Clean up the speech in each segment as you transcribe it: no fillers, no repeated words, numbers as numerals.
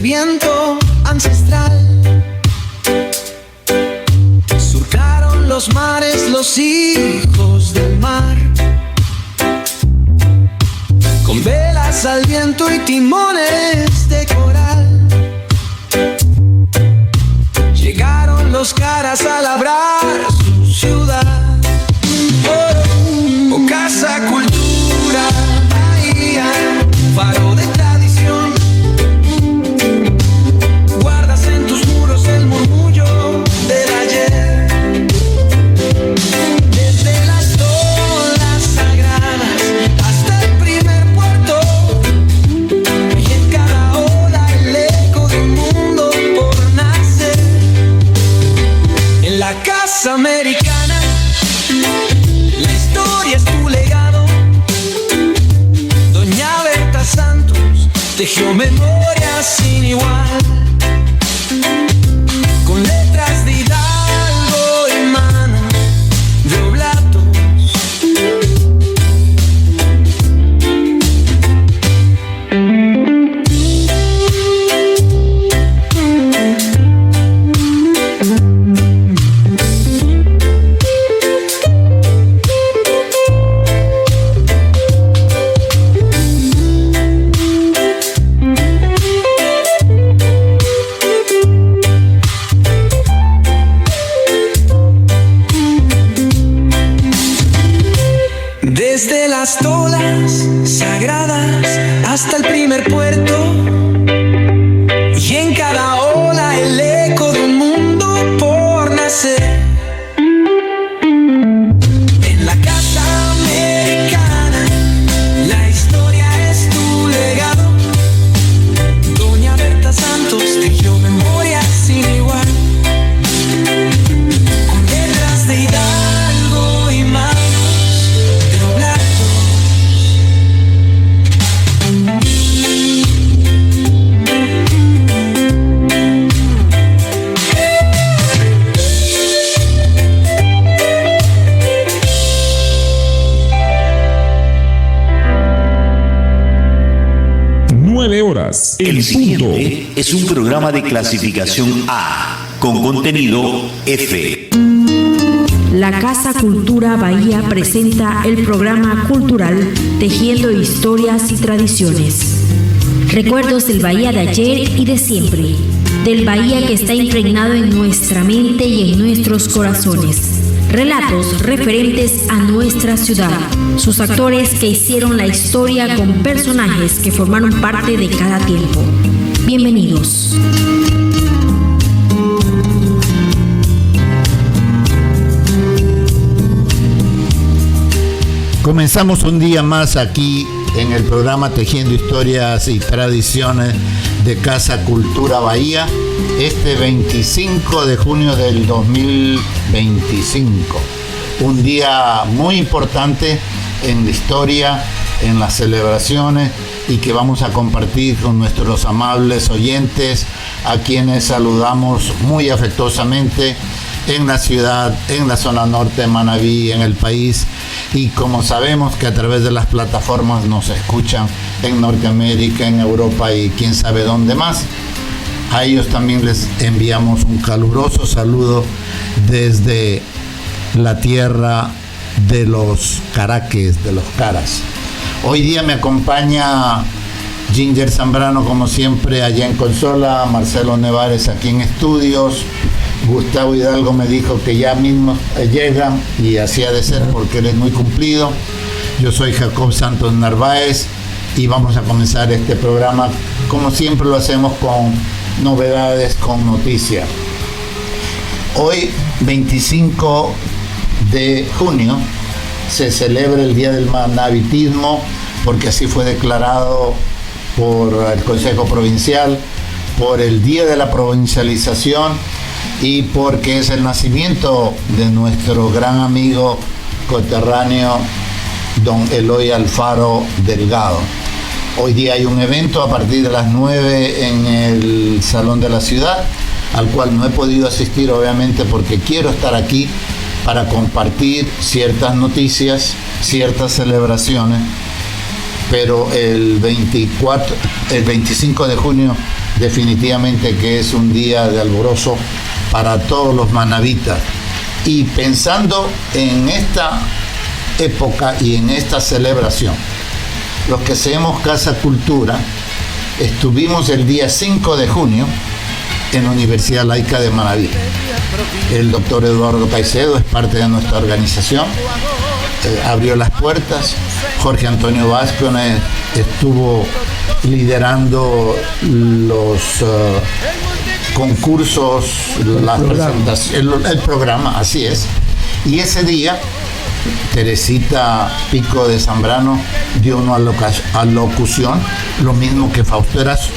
Viento ancestral, surcaron los mares los hijos del mar, con velas al viento y timones de coral. Llegaron los caras a labrar su ciudad. Oh, casa, cultura, bahía, faro de tradición. Guardas en tus muros el murmullo del ayer. Desde las olas sagradas hasta el primer puerto, y en cada ola el eco de un mundo por nacer. En la casa americana la historia es tu legado. Doña Berta Santos tejió memorias sin igual, con letras de Hidalgo y manos de oblatos. Desde las olas sagradas hasta el primer puerto, y en cada ola el eco de un mundo por nacer. En la casa americana la historia es tu legado. Doña Berta Santos tejió memorias sin igual, con letras de Hidalgo y manos. El siguiente es un programa de clasificación A, con contenido F. La Casa Cultura Bahía presenta el programa cultural Tejiendo Historias y Tradiciones. Recuerdos del Bahía de ayer y de siempre, del Bahía que está impregnado en nuestra mente y en nuestros corazones. Relatos referentes a nuestra ciudad, sus actores que hicieron la historia con personajes que formaron parte de cada tiempo. Bienvenidos. Comenzamos un día más aquí en el programa Tejiendo Historias y Tradiciones de Casa Cultura Bahía, este 25 de junio del 2025. Un día muy importante en la historia, en las celebraciones, y que vamos a compartir con nuestros amables oyentes, a quienes saludamos muy afectuosamente en la ciudad, en la zona norte de Manabí, en el país, y como sabemos que a través de las plataformas nos escuchan en Norteamérica, en Europa y quién sabe dónde más, a ellos también les enviamos un caluroso saludo desde la tierra de los Caraques, de los Caras. Hoy día me acompaña Ginger Zambrano, como siempre, allá en consola, Marcelo Nevares aquí en estudios. Gustavo Hidalgo me dijo que ya mismo llegan, y así ha de ser porque él es muy cumplido. Yo soy Jacob Santos Narváez y vamos a comenzar este programa como siempre lo hacemos, con novedades, con noticias. Hoy, 25 de junio, se celebra el Día del Manavitismo, porque así fue declarado por el Consejo Provincial, por el Día de la Provincialización, y porque es el nacimiento de nuestro gran amigo coterráneo don Eloy Alfaro Delgado. Hoy día hay un evento a partir de las 9 en el Salón de la Ciudad, al cual no he podido asistir, obviamente, porque quiero estar aquí para compartir ciertas noticias, ciertas celebraciones, pero el 25 de junio definitivamente que es un día de alborozo para todos los manavitas. Y pensando en esta época y en esta celebración, los que hacemos Casa Cultura, estuvimos el día 5 de junio en la Universidad Laica de Manaví. El doctor Eduardo Caicedo es parte de nuestra organización, abrió las puertas. Jorge Antonio Vázquez estuvo liderando los concursos, el programa, así es. Y ese día Teresita Pico de Zambrano dio una alocución, lo mismo que Fausto Erazo.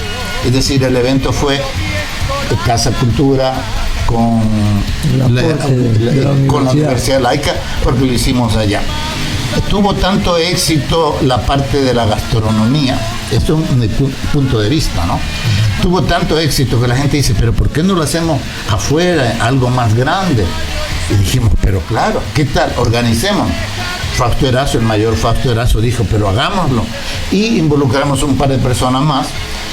Es decir, el evento fue Casa Cultura con la Universidad Laica, porque lo hicimos allá. Tuvo tanto éxito la parte de la gastronomía, esto es mi punto de vista, ¿no? Tuvo tanto éxito que la gente dice, pero ¿por qué no lo hacemos afuera, algo más grande? Y dijimos, pero claro, ¿qué tal? Organicemos. Fausto Erazo, el mayor Fausto Erazo, dijo, pero hagámoslo. Y involucramos un par de personas más,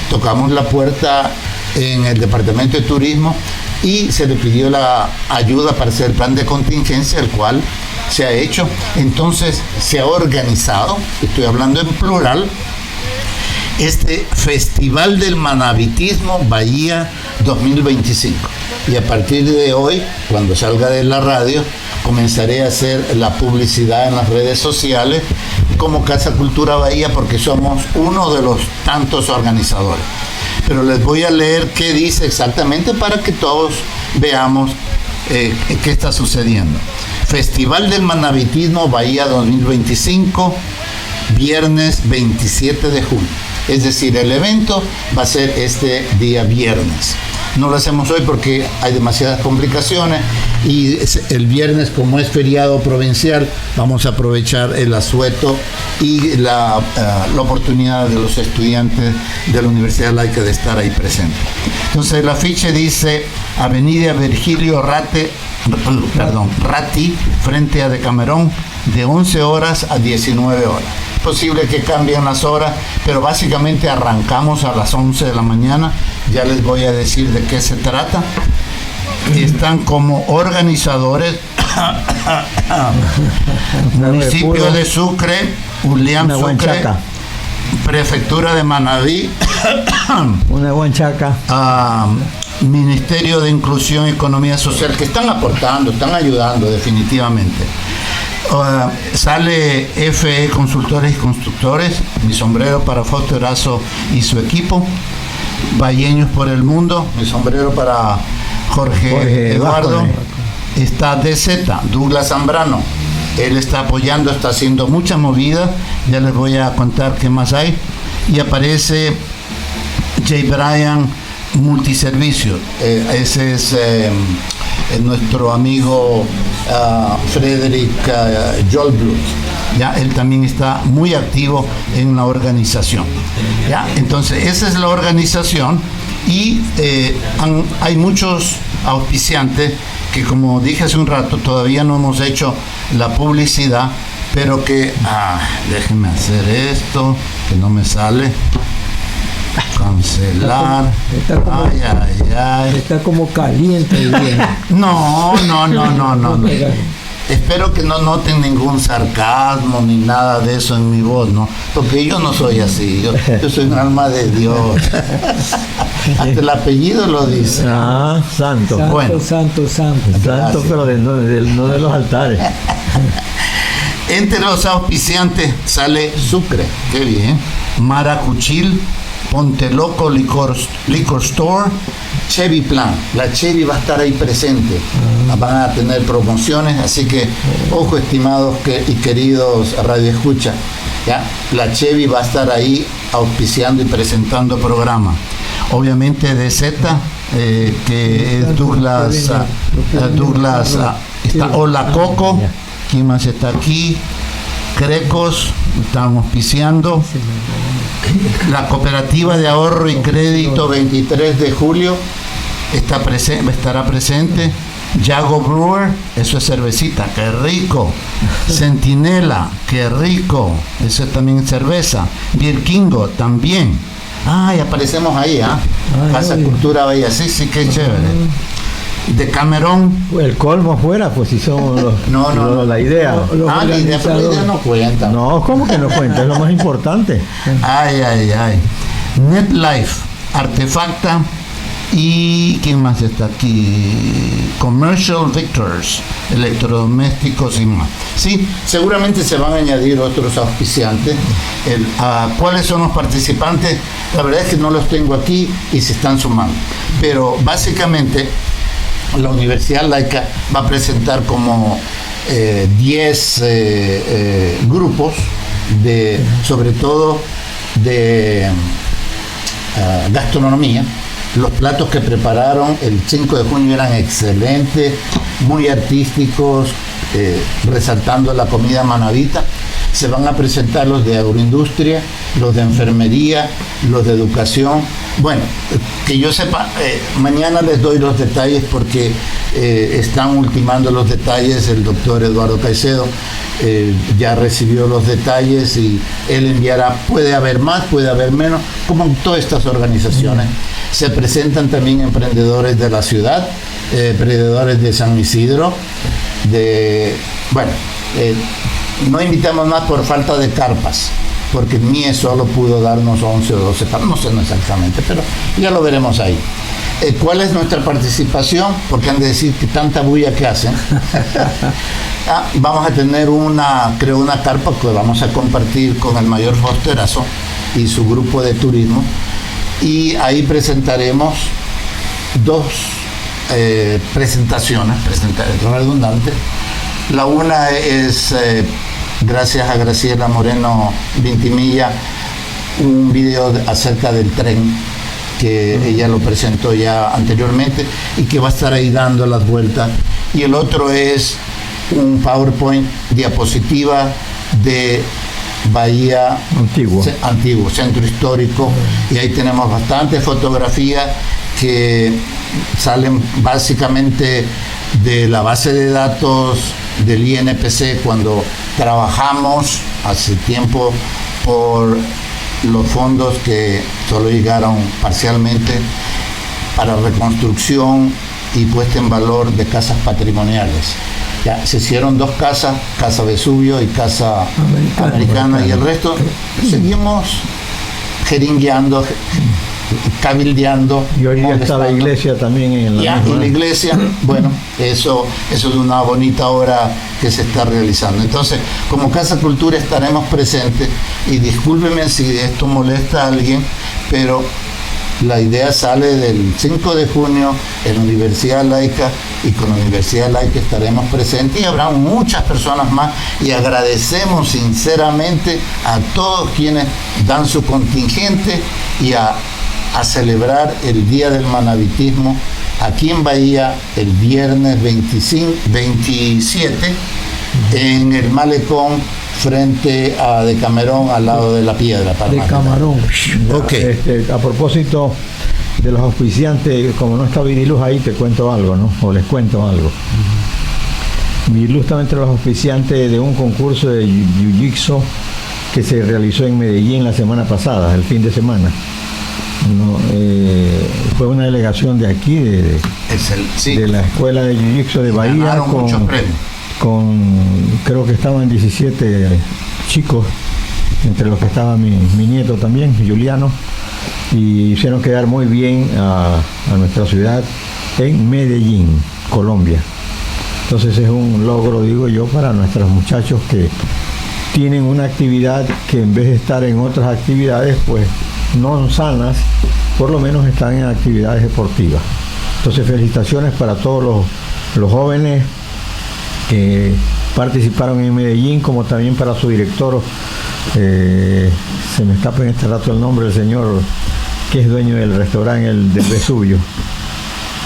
tocamos la puerta en el Departamento de Turismo y se le pidió la ayuda para hacer el plan de contingencia, el cual se ha hecho. Entonces se ha organizado, estoy hablando en plural, este Festival del Manavitismo Bahía 2025. Y a partir de hoy, cuando salga de la radio, comenzaré a hacer la publicidad en las redes sociales como Casa Cultura Bahía, porque somos uno de los tantos organizadores. Pero les voy a leer qué dice exactamente para que todos veamos qué está sucediendo. Festival del Manavitismo Bahía 2025, viernes 27 de junio. Es decir, el evento va a ser este día viernes. No lo hacemos hoy porque hay demasiadas complicaciones y el viernes, como es feriado provincial, vamos a aprovechar el asueto y la oportunidad de los estudiantes de la Universidad Laica de estar ahí presentes. Entonces el afiche dice Avenida Virgilio Ratti, frente a Decamerón, de 11 horas a 19 horas. Es posible que cambien las horas, pero básicamente arrancamos a las 11 de la mañana. Ya les voy a decir de qué se trata. Están como organizadores municipio de Sucre, Ulián Sucre, Prefectura de Manaví, una guanchaca, Ministerio de Inclusión y Economía Social, que están aportando, están ayudando definitivamente. Sale FE Consultores y Constructores, mi sombrero para Fausto Erazo y su equipo. Valleños por el Mundo, mi sombrero para Jorge Eduardo. Está DZ, Douglas Zambrano, él está apoyando, está haciendo mucha movida, ya les voy a contar qué más hay. Y aparece J. Bryan Multiservicio, ese es nuestro amigo Frederick Jolblut. Ya, él también está muy activo en la organización. ¿Ya? Entonces, esa es la organización y hay muchos auspiciantes que, como dije hace un rato, todavía no hemos hecho la publicidad, pero que, déjenme hacer esto, que no me sale. Cancelar. Está como caliente el día. No. Espero que no noten ningún sarcasmo ni nada de eso en mi voz, ¿no? Porque yo no soy así, yo soy un alma de Dios. Hasta el apellido lo dice. Santo. Bueno. Santo, pero no de los altares. Entre los auspiciantes sale Sucre, qué bien. Maracuchil, Ponte Loco Liquor Store, Chevy Plan. La Chevy va a estar ahí presente. Van a tener promociones, así que ojo, estimados y queridos radioescuchas, ¿ya? La Chevy va a estar ahí auspiciando y presentando programas. Obviamente DZ, que es Douglas, está Hola Coco, ¿quién más está aquí? Crecos, están auspiciando. La Cooperativa de Ahorro y Crédito 23 de julio estará presente. Yago Brewer, eso es cervecita, qué rico. Centinela, qué rico, eso es también cerveza. Birkingo también. Ay, aparecemos ahí, Casa Cultura Bahía, sí, qué chévere. De Camerón. El colmo fuera, pues si son los, no, la idea. La idea no cuenta. No, ¿cómo que no cuenta? Es lo más importante. Ay. NetLife, Artefacta y ¿quién más está aquí? Commercial Victors, electrodomésticos y más. Sí, seguramente se van a añadir otros auspiciantes. ¿Cuáles son los participantes? La verdad es que no los tengo aquí y se están sumando. Pero básicamente la Universidad Laica va a presentar como 10 grupos, sobre todo de gastronomía. Los platos que prepararon el 5 de junio eran excelentes, muy artísticos, resaltando la comida manabita. Se van a presentar los de agroindustria, los de enfermería, los de educación. Bueno, que yo sepa, mañana les doy los detalles porque están ultimando los detalles. El doctor Eduardo Caicedo ya recibió los detalles y él enviará. Puede haber más, puede haber menos, como en todas estas organizaciones. Se presentan también emprendedores de la ciudad, emprendedores de San Isidro, no invitamos más por falta de carpas, porque MIE solo pudo darnos 11 o 12 carpas, no sé exactamente, pero ya lo veremos ahí. ¿Cuál es nuestra participación? Porque han de decir que tanta bulla que hacen. Vamos a tener una carpa que vamos a compartir con el mayor Fosterazo y su grupo de turismo, y ahí presentaremos 2 presentaciones redundantes. La una es, gracias a Graciela Moreno Vintimilla, un video acerca del tren, que ella lo presentó ya anteriormente y que va a estar ahí dando las vueltas. Y el otro es un PowerPoint diapositiva de Bahía Antiguo, centro histórico, y ahí tenemos bastantes fotografías que salen básicamente de la base de datos del INPC cuando trabajamos hace tiempo por los fondos que solo llegaron parcialmente para reconstrucción y puesta en valor de casas patrimoniales. Ya se hicieron 2 casas, Casa Vesubio y Casa Americana, y el resto seguimos jeringueando, cabildeando. Y hoy día está la iglesia también en la misma. Y la iglesia, bueno, eso es una bonita obra que se está realizando. Entonces, como Casa Cultura estaremos presentes, y discúlpenme si esto molesta a alguien, pero la idea sale del 5 de junio en la Universidad Laica, y con la Universidad Laica estaremos presentes y habrá muchas personas más, y agradecemos sinceramente a todos quienes dan su contingente y a celebrar el Día del Manabitismo aquí en Bahía el viernes 27 en el Malecón frente a Decamerón, al lado de la Piedra. Decamerón. Okay. A propósito de los auspiciantes, como no está Viniluz ahí, te cuento algo, ¿no? O les cuento algo. Viniluz está entre los auspiciantes de un concurso de Jiu-Jitsu que se realizó en Medellín la semana pasada, el fin de semana. Fue una delegación de aquí, de la Escuela de Jiu-Jitsu de Bahía, creo que estaban 17 chicos, entre los que estaba mi nieto también, Juliano, y hicieron quedar muy bien a nuestra ciudad en Medellín, Colombia. Entonces es un logro, digo yo, para nuestros muchachos que tienen una actividad que en vez de estar en otras actividades, pues no sanas, por lo menos están en actividades deportivas. Entonces felicitaciones para todos los jóvenes que participaron en Medellín, como también para su director, se me escapa en este rato el nombre del señor que es dueño del restaurante del Vesubio,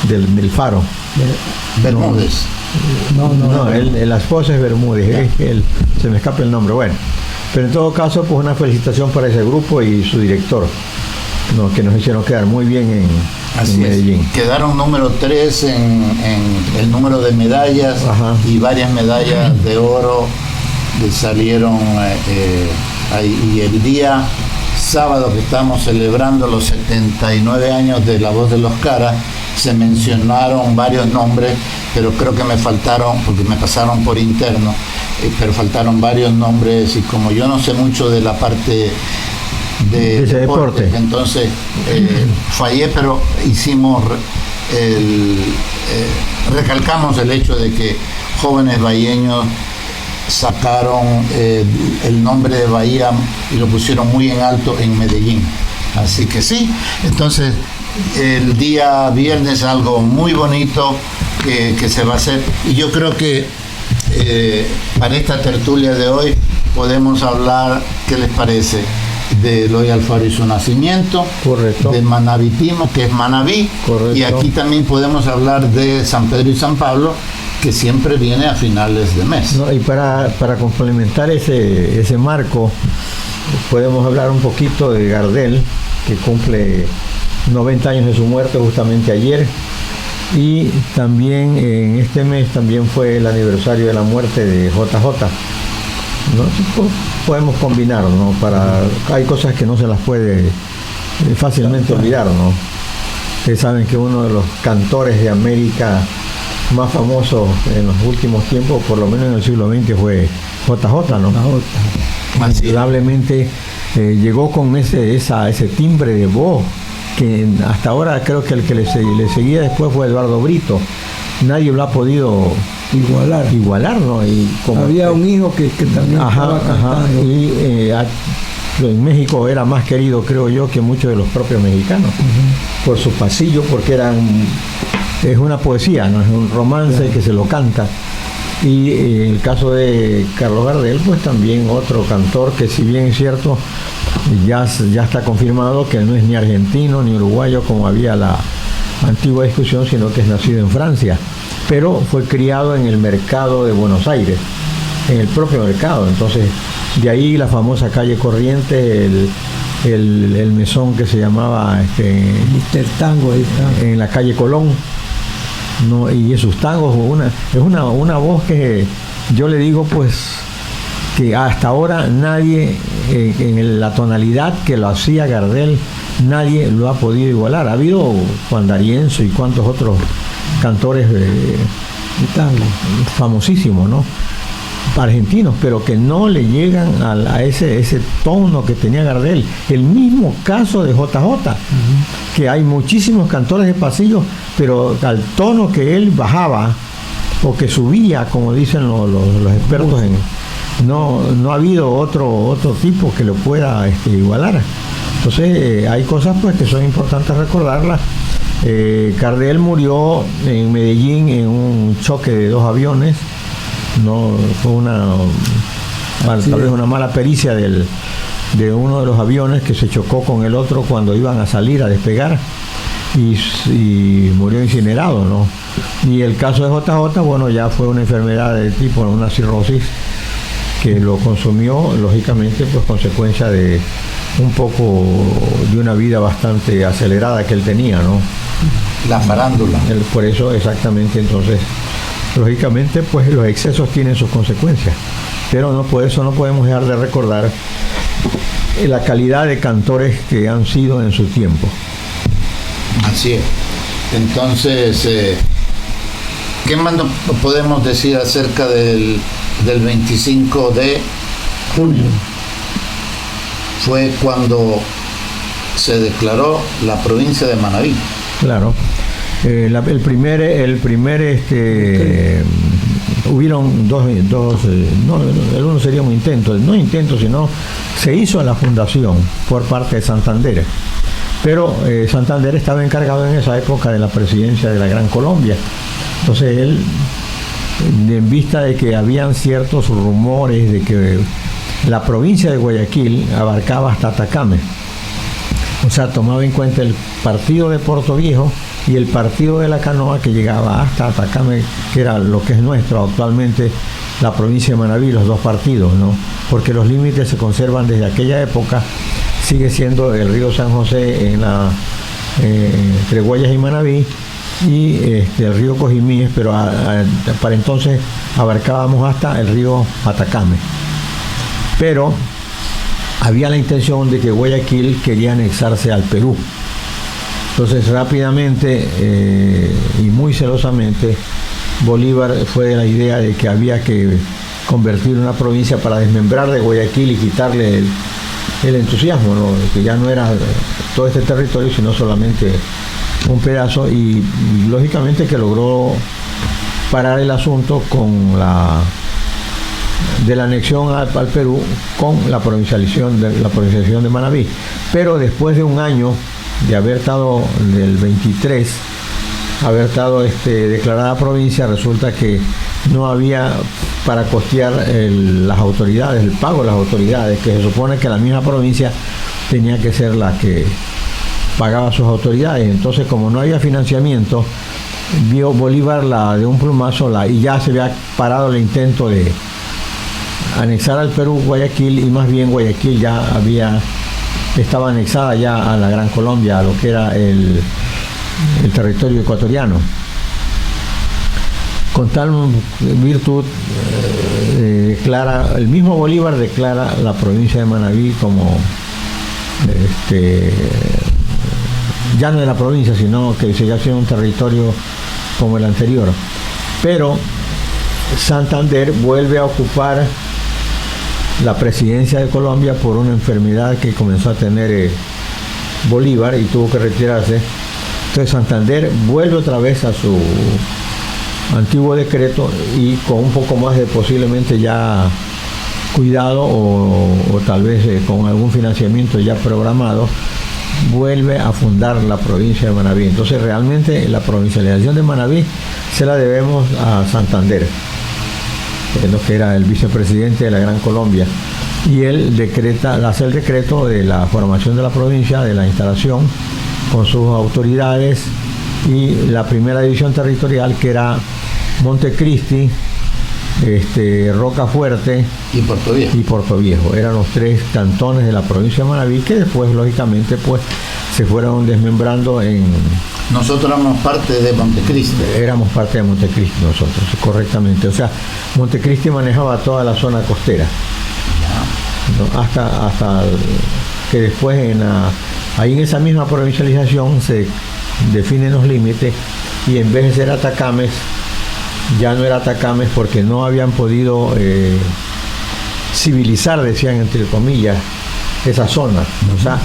del Faro. Bermúdez. No, la esposa es Bermúdez, se me escapa el nombre. Bueno, pero en todo caso, pues una felicitación para ese grupo y su director, que nos hicieron quedar muy bien en Medellín. Quedaron número 3 en el número de medallas. Ajá. Y varias medallas de oro que salieron ahí. Y el día sábado que estamos celebrando los 79 años de La Voz de los Caras, se mencionaron varios nombres, pero creo que me faltaron, porque me pasaron por interno, pero faltaron varios nombres, y como yo no sé mucho de la parte de deporte, entonces fallé, pero hicimos recalcamos el hecho de que jóvenes bahienños sacaron el nombre de Bahía y lo pusieron muy en alto en Medellín. Así que sí, entonces el día viernes algo muy bonito que se va a hacer, y yo creo que para esta tertulia de hoy podemos hablar, ¿qué les parece?, de Eloy Alfaro y su nacimiento, correcto, de Manavitismo, que es Manaví, correcto, y aquí también podemos hablar de San Pedro y San Pablo, que siempre viene a finales de mes. No, y para complementar ese marco, podemos hablar un poquito de Gardel, que cumple 90 años de su muerte justamente ayer, y también en este mes también fue el aniversario de la muerte de JJ. ¿No? Podemos combinar, ¿no? Hay cosas que no se las puede fácilmente olvidar, ¿no? Ustedes saben que uno de los cantores de América más famosos en los últimos tiempos, por lo menos en el siglo XX, fue JJ, ¿no? Indudablemente llegó con ese timbre de voz que hasta ahora creo que el que le seguía después fue Eduardo Brito. Nadie lo ha podido igualar, ¿no? Y como había un hijo que también estaba cantando. Y en México era más querido, creo yo, que muchos de los propios mexicanos, por su pasillo, porque es una poesía, no es un romance que se lo canta. Y el caso de Carlos Gardel, pues también otro cantor que, si bien es cierto, ya está confirmado que no es ni argentino ni uruguayo como había la antigua discusión, sino que es nacido en Francia, pero fue criado en el mercado de Buenos Aires, en el propio mercado. Entonces, de ahí la famosa calle Corrientes, el mesón que se llamaba Mr. Tango, ahí está, en la calle Colón, ¿no? Y esos tangos, es una voz que yo le digo, pues, que hasta ahora nadie, en la tonalidad que lo hacía Gardel, nadie lo ha podido igualar. Ha habido Juan D'Arienzo y cuantos otros cantores de tango famosísimos, ¿no?, argentinos, pero que no le llegan a ese tono que tenía Gardel. El mismo caso de JJ, que hay muchísimos cantores de pasillo, pero al tono que él bajaba o que subía, como dicen los expertos no ha habido otro tipo que lo pueda igualar. Entonces hay cosas pues que son importantes recordarlas. Gardel murió en Medellín en un choque de 2 aviones. No fue tal vez una mala pericia de uno de los aviones, que se chocó con el otro cuando iban a salir a despegar, y murió incinerado, ¿no? Y el caso de JJ, bueno, ya fue una enfermedad de tipo, una cirrosis, que lo consumió, lógicamente, pues consecuencia de un poco de una vida bastante acelerada que él tenía, ¿no? La farándula. Por eso, exactamente, entonces, lógicamente, pues los excesos tienen sus consecuencias, pero por eso no podemos dejar de recordar la calidad de cantores que han sido en su tiempo. Así es. Entonces, ¿qué más podemos decir acerca del 25 de junio? Fue cuando se declaró la provincia de Manabí. Claro. Hubieron dos, el uno sería un intento, no intento, sino se hizo la fundación por parte de Santander, pero Santander estaba encargado en esa época de la presidencia de la Gran Colombia. Entonces él, en vista de que habían ciertos rumores de que la provincia de Guayaquil abarcaba hasta Atacame, o sea, tomaba en cuenta el partido de Puerto Viejo y el partido de La Canoa, que llegaba hasta Atacame, que era lo que es nuestro actualmente, la provincia de Manabí, los dos partidos, ¿no? Porque los límites se conservan desde aquella época. Sigue siendo el río San José entre Guayas y Manabí, y el río Cojimíes, pero para entonces abarcábamos hasta el río Atacame. Pero había la intención de que Guayaquil quería anexarse al Perú. Entonces rápidamente y muy celosamente Bolívar fue de la idea de que había que convertir una provincia para desmembrar de Guayaquil y quitarle el entusiasmo, ¿no? Que ya no era todo este territorio sino solamente un pedazo, y lógicamente que logró parar el asunto con de la anexión al Perú con la provincialización de Manabí. Pero después de un año de haber estado, del 23, haber estado declarada provincia, resulta que no había para costear las autoridades, el pago de las autoridades, que se supone que la misma provincia tenía que ser la que pagaba sus autoridades. Entonces, como no había financiamiento, vio Bolívar de un plumazo y ya se había parado el intento de anexar al Perú Guayaquil, y más bien Guayaquil ya estaba anexada ya a la Gran Colombia, a lo que era el territorio ecuatoriano. Con tal virtud, el mismo Bolívar declara la provincia de Manabí como ya no era provincia, sino que seguía siendo un territorio como el anterior. Pero Santander vuelve a ocupar la presidencia de Colombia por una enfermedad que comenzó a tener Bolívar y tuvo que retirarse. Entonces Santander vuelve otra vez a su antiguo decreto, y con un poco más de posiblemente ya cuidado o tal vez con algún financiamiento ya programado, vuelve a fundar la provincia de Manabí. Entonces realmente la provincialización de Manabí se la debemos a Santander, que era el vicepresidente de la Gran Colombia, y él hace el decreto de la formación de la provincia, de la instalación con sus autoridades, y la primera división territorial, que era Montecristi, Rocafuerte y Portoviejo. Eran los 3 cantones de la provincia de Manabí, que después lógicamente pues se fueron desmembrando en... Nosotros éramos parte de Montecristi. Éramos parte de Montecristi nosotros, correctamente. O sea, Montecristi manejaba toda la zona costera, ¿no? Hasta que después ahí en esa misma provincialización se definen los límites, y en vez de ser Atacames, ya no era Atacames, porque no habían podido civilizar, decían entre comillas, esa zona. O sea,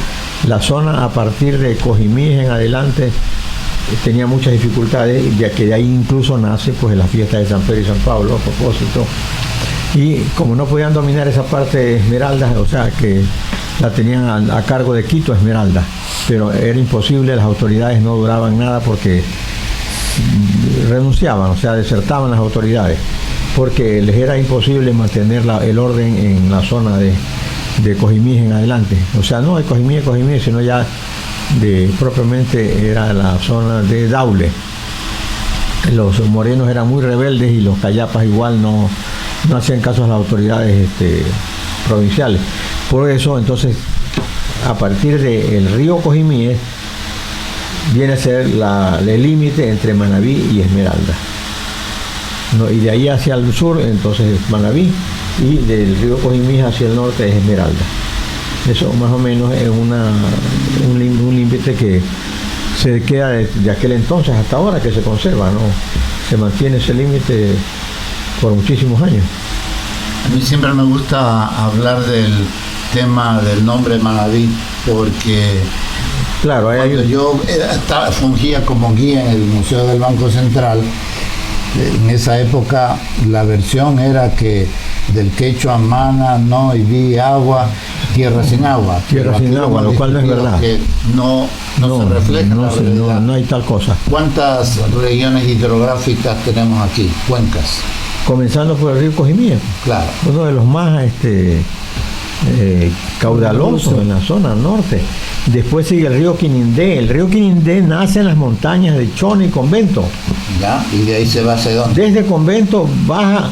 la zona a partir de Cojimíes en adelante tenía muchas dificultades, ya que de ahí incluso nace pues la fiesta de San Pedro y San Pablo, a propósito. Y como no podían dominar esa parte de Esmeralda, o sea que la tenían a cargo de Quito Esmeralda, pero era imposible, las autoridades no duraban nada porque renunciaban, o sea, desertaban las autoridades, porque les era imposible mantener el orden en la zona de Cojimíes en adelante. O sea, no de Cojimíes, sino ya propiamente era la zona de Daule. Los morenos eran muy rebeldes y los cayapas igual no hacían caso a las autoridades provinciales. Por eso, entonces, a partir del río Cojimíes viene a ser el límite entre Manabí y Esmeralda, ¿no? Y de ahí hacia el sur, entonces Manabí, y del río Cojimíes hacia el norte es Esmeralda. Eso más o menos es un límite que se queda de aquel entonces hasta ahora, que se conserva, ¿no? Se mantiene ese límite por muchísimos años. A mí siempre me gusta hablar del tema del nombre Manabí, porque claro, cuando yo fungía como guía en el Museo del Banco Central, en esa época la versión era que del quechua mana, no, y vi agua, tierra sin agua. Tierra sin agua, lo cual no es verdad. Que no se refleja la realidad. No hay tal cosa. ¿Cuántas regiones hidrográficas tenemos aquí? Cuencas. Comenzando por el río Cojimíes. Claro. Uno de los más caudalosos en la zona norte. Después sigue el río Quinindé. El río Quinindé nace en las montañas de Chone y Convento. Ya, y de ahí se va hacia dónde. Desde Convento baja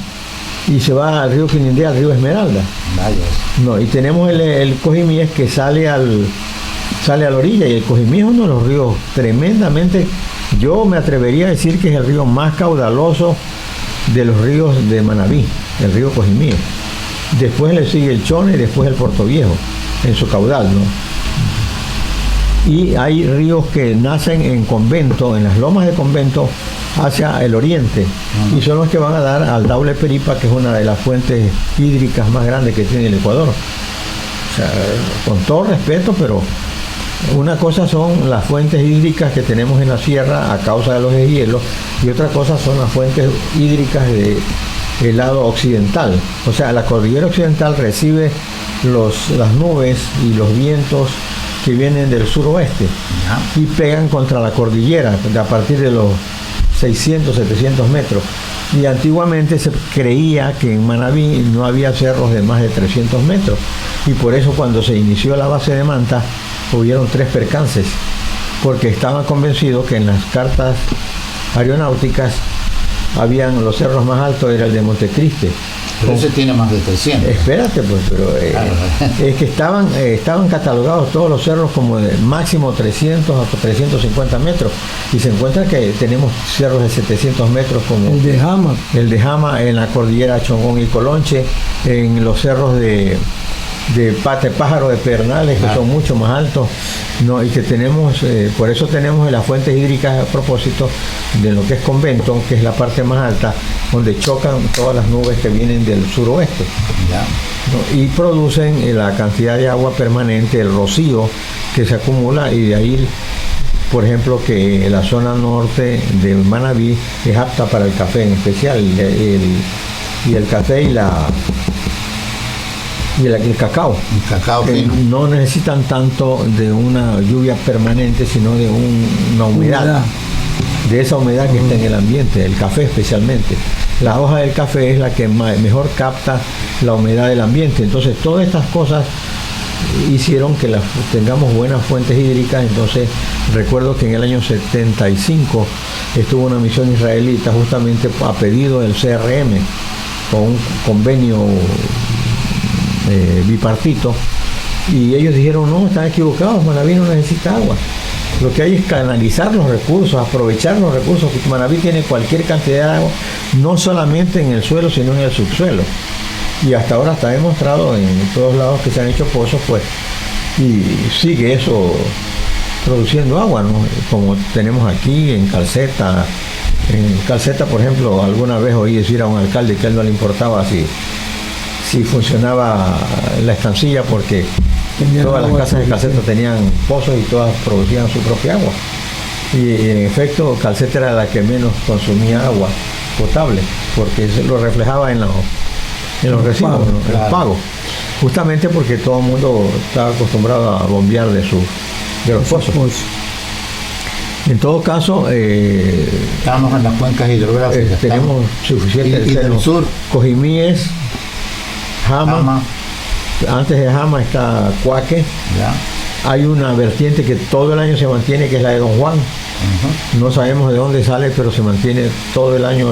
y se va al río Quinindé, al río Esmeralda. Vaya. No, y tenemos el Cojimíes, que sale a la orilla, y el Cojimíes es uno de los ríos tremendamente, yo me atrevería a decir que es el río más caudaloso de los ríos de Manabí, el río Cojimíes. Después le sigue el Chone y después el Portoviejo. en su caudal, ¿no? Y hay ríos que nacen en Convento, en las lomas de Convento, hacia el oriente, y son los que van a dar al Daule Peripa, que es una de las fuentes hídricas más grandes que tiene el Ecuador. O sea, con todo respeto, pero una cosa son las fuentes hídricas que tenemos en la sierra a causa de los deshielos, y otra cosa son las fuentes hídricas del lado occidental. O sea, la cordillera occidental recibe las nubes y los vientos que vienen del suroeste y pegan contra la cordillera a partir de los 600, 700 metros. Y antiguamente se creía que en Manabí no había cerros de más de 300 metros. Y por eso cuando se inició la base de Manta, hubieron 3 percances, porque estaban convencidos que en las cartas aeronáuticas habían los cerros más altos, era el de Montecristi. Pero ese tiene más de 300. Espérate, pues, pero es que estaban catalogados todos los cerros como de máximo 300 a 350 metros, y se encuentra que tenemos cerros de 700 metros como el de Jama en la cordillera Chongón y Colonche, en los cerros de Pájaro de Pedernales, que son mucho más altos, ¿no? Y que tenemos, por eso tenemos las fuentes hídricas a propósito de lo que es Convento, que es la parte más alta, donde chocan todas las nubes que vienen del suroeste, ¿no? Y producen la cantidad de agua permanente, el rocío que se acumula, y de ahí, por ejemplo, que la zona norte de Manabí es apta para el café en especial, y el café y el cacao. El cacao fino. No necesitan tanto de una lluvia permanente, sino de una humedad. De esa humedad que está en el ambiente, el café especialmente. La hoja del café es la que mejor capta la humedad del ambiente. Entonces, todas estas cosas hicieron que tengamos buenas fuentes hídricas. Entonces, recuerdo que en el año 75 estuvo una misión israelita justamente a pedido del CRM, con un convenio bipartito, y ellos dijeron: no, están equivocados, Manabí no necesita agua, lo que hay es canalizar los recursos, aprovechar los recursos, porque Manabí tiene cualquier cantidad de agua, no solamente en el suelo, sino en el subsuelo, y hasta ahora está demostrado en todos lados que se han hecho pozos, pues, y sigue eso produciendo agua, ¿no? Como tenemos aquí en Calceta. En Calceta, por ejemplo, alguna vez oí decir a un alcalde que a él no le importaba si funcionaba la estancilla, porque todas las casas de Calceta tenían pozos y todas producían su propia agua. Y en efecto, Calceta era la que menos consumía agua potable, porque se lo reflejaba en los recibos, ¿no? En los pagos. Justamente porque todo el mundo estaba acostumbrado a bombear de los pozos. En todo caso, estamos en las cuencas hidrográficas. Tenemos suficiente. Y del sur, Cojimíes, Jama. Antes de Jama está Cuaque. Hay una vertiente que todo el año se mantiene, que es la de Don Juan. No sabemos de dónde sale, pero se mantiene todo el año.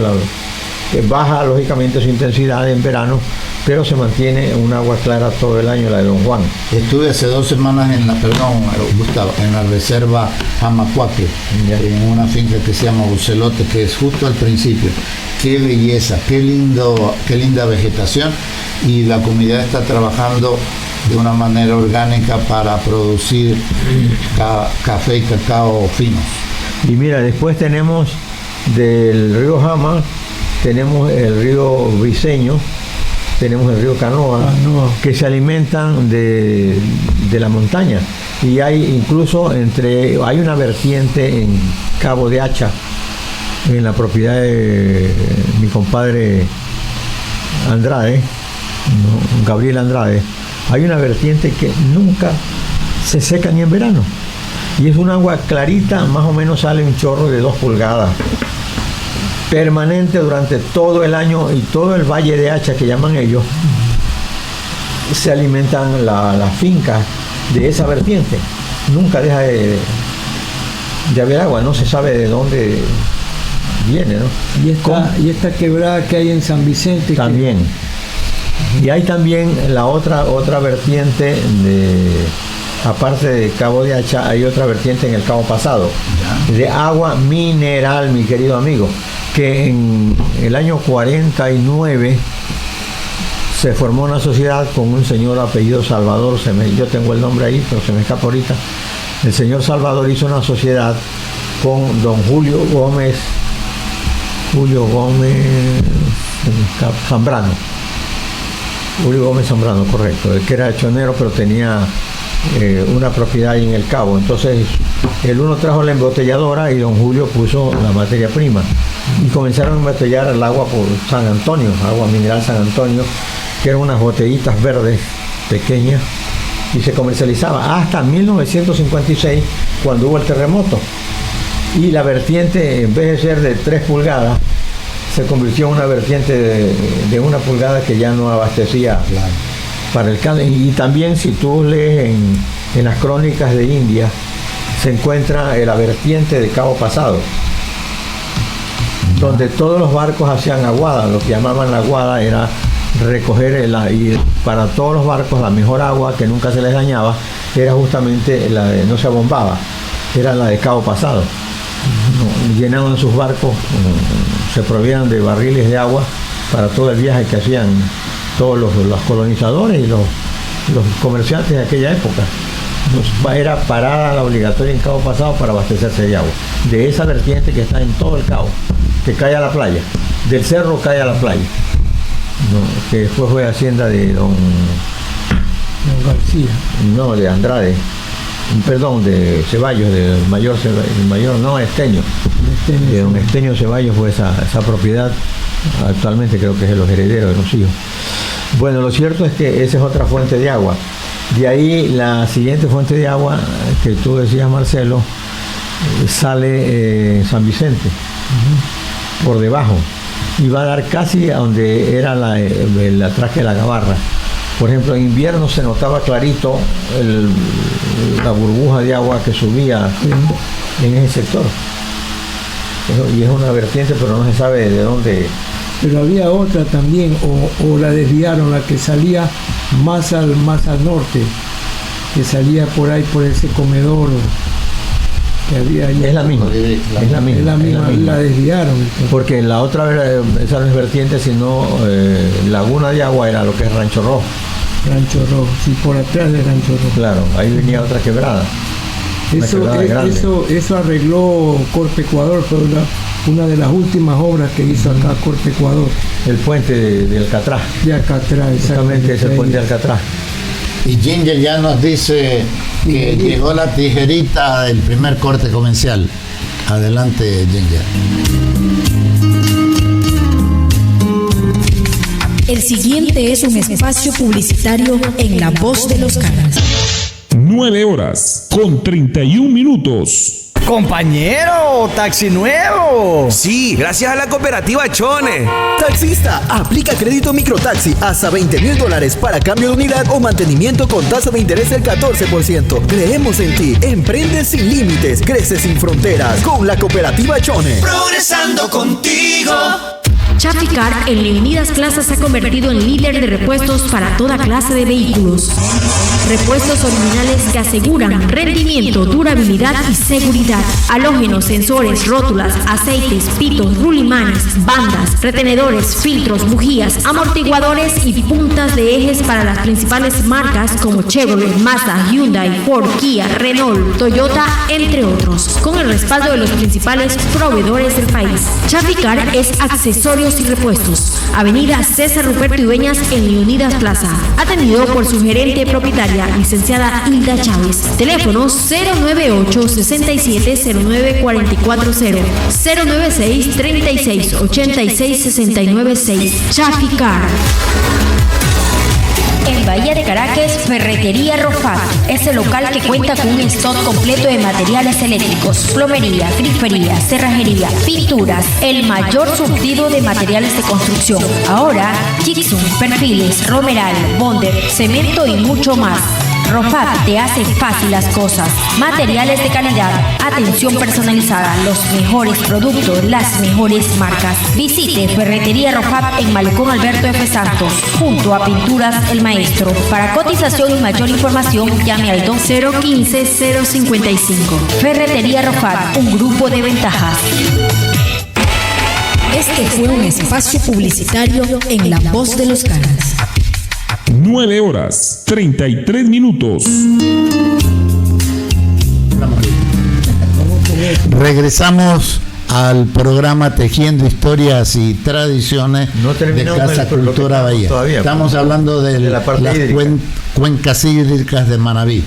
Baja lógicamente su intensidad en verano, pero se mantiene un agua clara todo el año, la de Don Juan. Estuve hace 2 semanas Gustavo, en la reserva Jamacuaque, en una finca que se llama Bucelote, que es justo al principio. Qué belleza, qué linda vegetación, y la comunidad está trabajando de una manera orgánica para producir café y cacao finos. Y mira, después tenemos del río Jama, tenemos el río Briceño, tenemos el río Canoa, que se alimentan de la montaña, y hay incluso hay una vertiente en Cabo de Hacha, en la propiedad de mi compadre Andrade, Gabriel Andrade. Hay una vertiente que nunca se seca ni en verano, y es un agua clarita, más o menos sale un chorro de 2 pulgadas, permanente durante todo el año, y todo el valle de Hacha, que llaman ellos, se alimentan las fincas de esa vertiente. Nunca deja de haber agua, no se sabe de dónde viene, ¿no? Y esta quebrada que hay en San Vicente también. Y hay también la otra vertiente aparte de Cabo de Hacha, hay otra vertiente en el Cabo Pasado, de agua mineral, mi querido amigo, que en el año 49 se formó una sociedad con un señor apellido Salvador, yo tengo el nombre ahí, pero se me escapa ahorita. El señor Salvador hizo una sociedad con don Julio Gómez Zambrano. Julio Gómez Zambrano, correcto, el que era chonero pero tenía una propiedad ahí en el Cabo. Entonces el uno trajo la embotelladora y don Julio puso la materia prima y comenzaron a embotellar el agua por San Antonio, agua mineral San Antonio, que eran unas botellitas verdes pequeñas, y se comercializaba hasta 1956, cuando hubo el terremoto, y la vertiente, en vez de ser de 3 pulgadas, se convirtió en una vertiente de 1 pulgada que ya no abastecía para el can. Y también, si tú lees en las crónicas de India, se encuentra la vertiente de Cabo Pasado, donde todos los barcos hacían aguada. Lo que llamaban la aguada era recoger y para todos los barcos la mejor agua que nunca se les dañaba era justamente la de, no se abombaba, era la de Cabo Pasado. Llenaban sus barcos, se proveían de barriles de agua para todo el viaje que hacían todos los colonizadores y los comerciantes de aquella época. Era parada la obligatoria en Cabo Pasado para abastecerse de agua, de esa vertiente que está en todo el Cabo, que cae a la playa, del cerro cae a la playa, que después fue hacienda de don García. No, de Andrade, perdón, de Ceballos, del mayor Esteño. De don Esteño Ceballos fue esa propiedad. Actualmente creo que es de los herederos de los hijos. Bueno, lo cierto es que esa es otra fuente de agua. De ahí la siguiente fuente de agua que tú decías, Marcelo, sale San Vicente, por debajo, y va a dar casi a donde era el atraque de la Gabarra. Por ejemplo, en invierno se notaba clarito la burbuja de agua que subía en ese sector. Y es una vertiente, pero no se sabe de dónde. Pero había otra también, o la desviaron, la que salía más al norte, que salía por ahí, por ese comedor que había ahí. Es la misma, la desviaron. Entonces. Porque la otra, esa no es vertiente, sino laguna de agua era lo que es Rancho Rojo. Rancho Rojo, sí, por atrás de Rancho Rojo. Claro, ahí venía otra quebrada. Eso arregló Corte Ecuador, fue una de las últimas obras que hizo acá Corte Ecuador. El puente de Alcatraz. De Alcatraz, exactamente, es el puente de Alcatraz. Y Ginger ya nos dice que llegó la tijerita del primer corte comercial. Adelante, Ginger. El siguiente es un espacio publicitario en La Voz de los Canas. 9:31. ¡Compañero! ¡Taxi nuevo! Sí, gracias a la cooperativa Chone. Taxista, aplica crédito microtaxi hasta $20,000 para cambio de unidad o mantenimiento con tasa de interés del 14%. Creemos en ti. Emprende sin límites, crece sin fronteras. Con la cooperativa Chone. Progresando contigo. Chaficar en Leonidas Plaza se ha convertido en líder de repuestos para toda clase de vehículos. Repuestos originales que aseguran rendimiento, durabilidad y seguridad. Halógenos, sensores, rótulas, aceites, pitos, rulimanes, bandas, retenedores, filtros, bujías, amortiguadores y puntas de ejes para las principales marcas como Chevrolet, Mazda, Hyundai, Ford, Kia, Renault, Toyota, entre otros. Con el respaldo de los principales proveedores del país. Chaficar es accesorios y repuestos. Avenida César Ruperto Ibeñas en Leonidas Plaza. Atendido por su gerente propietaria, licenciada Hilda Chávez. Teléfono 098-6709-440, 096-3686-696. Chaficar. En Bahía de Caracas, Ferretería Rofat es el local que cuenta con un stock completo de materiales eléctricos, plomería, grifería, cerrajería, pinturas, el mayor surtido de materiales de construcción. Ahora, gypsum, perfiles, romeral, bonder, cemento y mucho más. Rofat te hace fácil las cosas. Materiales de calidad, atención personalizada, los mejores productos, las mejores marcas. Visite Ferretería Rofat en Malecón Alberto F. Santos, junto a Pinturas El Maestro. Para cotización y mayor información, llame al 015-055. Ferretería Rofat, un grupo de ventajas. Este fue un espacio publicitario en La Voz de los Canas. 9 horas 33 minutos. Regresamos al programa Tejiendo Historias y Tradiciones de Casa Cultura Bahía. Estamos hablando de las cuencas hídricas de Manabí.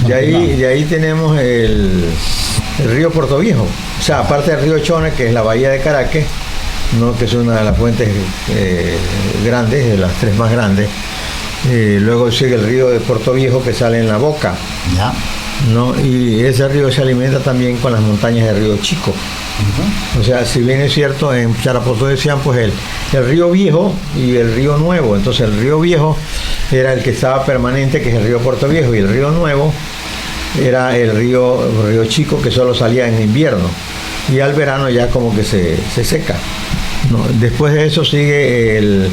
De ahí tenemos el río Puerto Viejo. O sea, aparte del río Chone, que es la bahía de Caraque, ¿no? Que es una de las fuentes grandes, de las tres más grandes. Luego sigue el río de Puerto Viejo, que sale en la boca. Ya. ¿No? Y ese río se alimenta también con las montañas del río Chico. O sea, si bien es cierto, en Charapoto decían pues el río Viejo y el río Nuevo. Entonces el río Viejo era el que estaba permanente, que es el río Puerto Viejo, y el río Nuevo era el río Chico, que solo salía en invierno, y al verano ya como que se seca, ¿no? Después de eso sigue el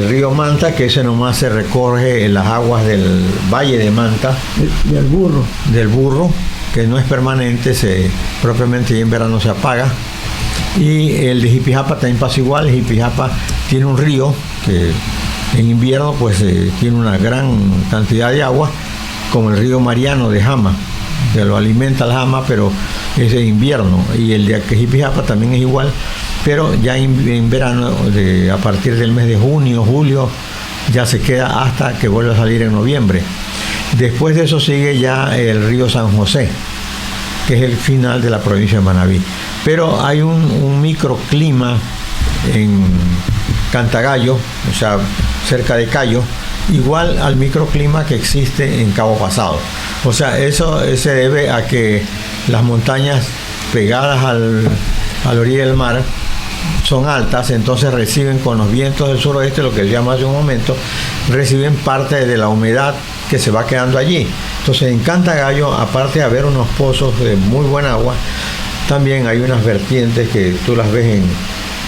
río Manta, que ese nomás se recorre en las aguas del Valle de Manta. Del Burro, que no es permanente, propiamente en verano se apaga. Y el de Jipijapa también pasa igual. Jipijapa tiene un río que en invierno pues tiene una gran cantidad de agua, como el río Mariano de Jama, que lo alimenta la Jama, pero es en invierno. Y el de Jipijapa también es igual, pero ya en verano, a partir del mes de junio, julio, ya se queda hasta que vuelve a salir en noviembre. Después de eso sigue ya el río San José, que es el final de la provincia de Manabí. Pero hay un microclima en Cantagallo, o sea, cerca de Cayo, igual al microclima que existe en Cabo Pasado. O sea, eso se debe a que las montañas pegadas a la orilla del mar son altas, entonces reciben con los vientos del suroeste, lo que decíamos hace un momento, reciben parte de la humedad que se va quedando allí. Entonces en Cantagallo, aparte de haber unos pozos de muy buena agua, también hay unas vertientes que tú las ves en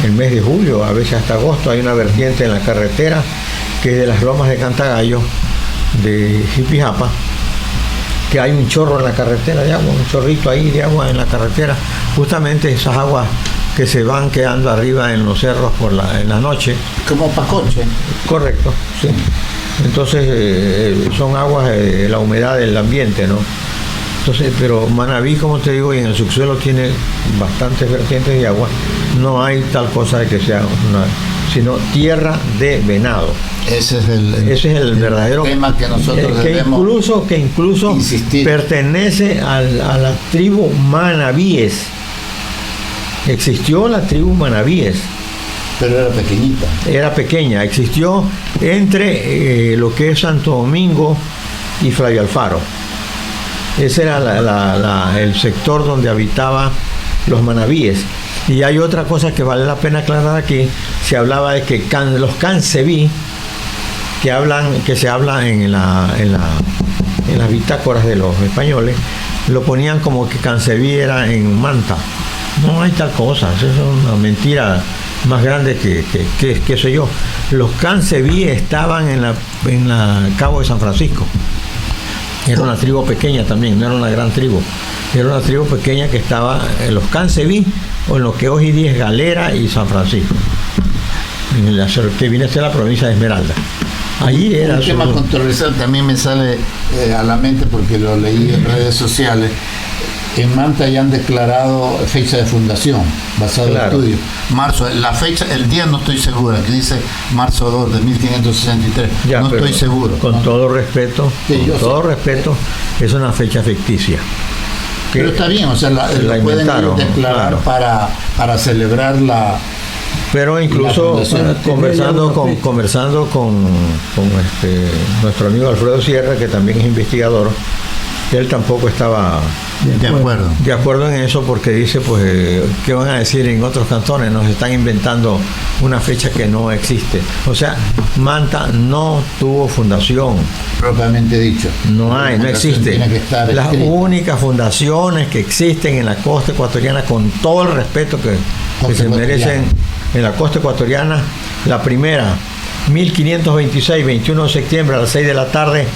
el mes de julio, a veces hasta agosto. Hay una vertiente en la carretera que es de las lomas de Cantagallo, de Jipijapa, que hay un chorro en la carretera de agua, un chorrito ahí de agua en la carretera, justamente esas aguas que se van quedando arriba en los cerros en la noche. Como Pacoche. Correcto, sí. Entonces son aguas de la humedad del ambiente, ¿no? Entonces, pero Manabí, como te digo, y en el subsuelo tiene bastantes vertientes de agua. No hay tal cosa de que sea sino tierra de venado. Ese es el verdadero tema que nosotros debemos que incluso insistir. Pertenece a la tribu manabíes. Existió la tribu manabíes. Pero era pequeñita. Era pequeña. Existió entre lo que es Santo Domingo y Flavio Alfaro. Ese era el sector donde habitaban los manabíes. Y hay otra cosa que vale la pena aclarar aquí. Se hablaba de que los canceví, que se habla en las bitácoras de los españoles, lo ponían como que canceví era en Manta. No hay tal cosa, eso es una mentira más grande que soy yo. Los canceví estaban en la Cabo de San Francisco. Era una tribu pequeña también, no era una gran tribu. Era una tribu pequeña que estaba en los canceví, o en lo que hoy día es Galera y San Francisco, que viene a ser la provincia de Esmeralda. Allí era un tema controversial, también me sale a la mente porque lo leí en redes sociales. En Manta ya han declarado fecha de fundación, basado en estudios. Marzo, la fecha, el día no estoy seguro, aquí dice marzo 2 de 1563, ya, no estoy seguro. Con todo respeto, es una fecha ficticia. Pero está bien, o sea, la pueden declarar, claro, para celebrar la... Pero incluso conversando con nuestro amigo Alfredo Sierra, que también es investigador, él tampoco estaba de acuerdo en eso, porque dice, pues, ¿qué van a decir en otros cantones? Nos están inventando una fecha que no existe. O sea, Manta no tuvo fundación. Propiamente dicho. No existe. Las únicas fundaciones que existen en la costa ecuatoriana, con todo el respeto que se merecen en la costa ecuatoriana, la primera, 1526, 21 de septiembre a las 6 de la tarde,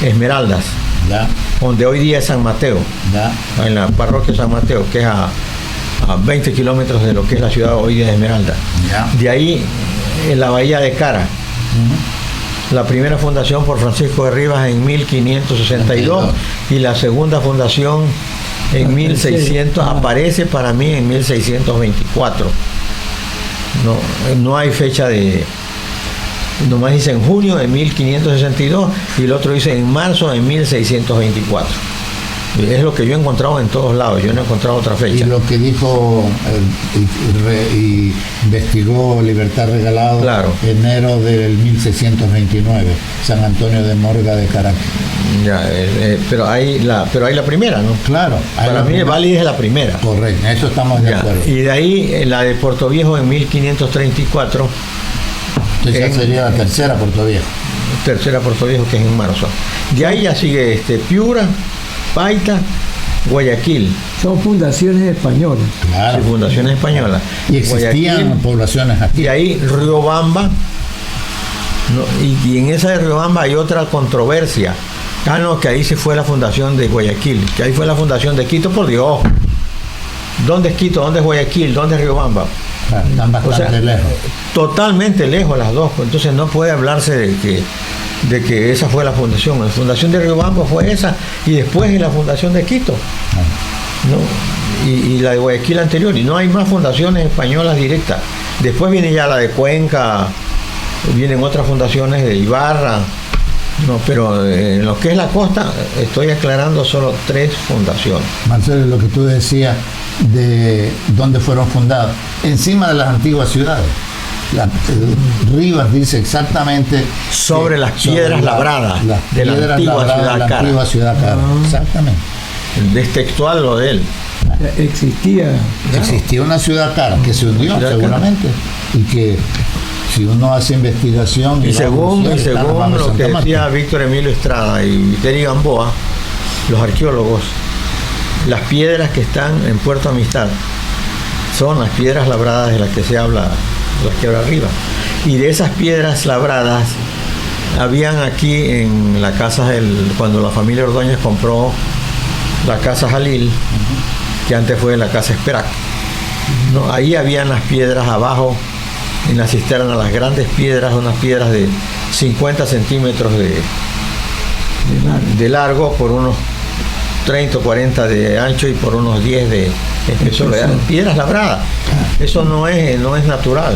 Esmeraldas. Ya. Donde hoy día es San Mateo, ya, en la parroquia San Mateo, que es a 20 kilómetros de lo que es la ciudad hoy día de Esmeralda. Ya. De ahí en la bahía de Cara, La primera fundación por Francisco de Rivas en 1562 y la segunda fundación en 1600, aparece para mí en 1624. No hay fecha de... Nomás dice en junio de 1562 y el otro dice en marzo de 1624. Es lo que yo he encontrado en todos lados, yo no he encontrado otra fecha. Y lo que dijo y investigó Libertad Regalado, claro, enero del 1629, San Antonio de Morga de Caracas. Ya, pero hay la primera, ¿no? Claro. Para mí válida es la primera. Correcto, eso estamos de acuerdo. Y de ahí la de Puerto Viejo en 1534. Entonces ya sería la tercera Puerto Viejo. Tercera Puerto Viejo, que es en marzo. De ahí ya sigue Piura, Paita, Guayaquil. Son fundaciones españolas. Claro. Sí, fundaciones españolas. Y existían Guayaquil, poblaciones aquí. Y ahí Riobamba. Y en esa de Riobamba hay otra controversia. Que ahí se fue la fundación de Guayaquil, que ahí fue la fundación de Quito, por Dios. ¿Dónde es Quito? ¿Dónde es Guayaquil? ¿Dónde es Riobamba? Están bastante lejos. Totalmente lejos las dos. Entonces no puede hablarse de que esa fue la fundación. La fundación de Riobamba fue esa y después la fundación de Quito. ¿No? Y la de Guayaquil anterior. Y no hay más fundaciones españolas directas. Después viene ya la de Cuenca, vienen otras fundaciones de Ibarra. No, pero en lo que es la costa estoy aclarando solo 3 fundaciones. Marcelo, lo que tú decías de dónde fueron fundadas, encima de las antiguas ciudades. Rivas dice exactamente sobre las piedras labradas de la antigua ciudad Cara. Exactamente. Es textual lo de él. Existía una ciudad Cara que se hundió seguramente y que si uno hace investigación y según lo que decía Víctor Emilio Estrada y Terry Gamboa, los arqueólogos, las piedras que están en Puerto Amistad son las piedras labradas de las que se habla, las que habla arriba. Y de esas piedras labradas habían aquí en la casa cuando la familia Ordóñez compró la casa Jalil, que antes fue la casa Esperac. No, ahí habían las piedras abajo en la cisterna, las grandes piedras, unas piedras de 50 centímetros de largo por unos 30 o 40 de ancho y por unos 10 de espesor. Piedras labradas. Eso no es natural.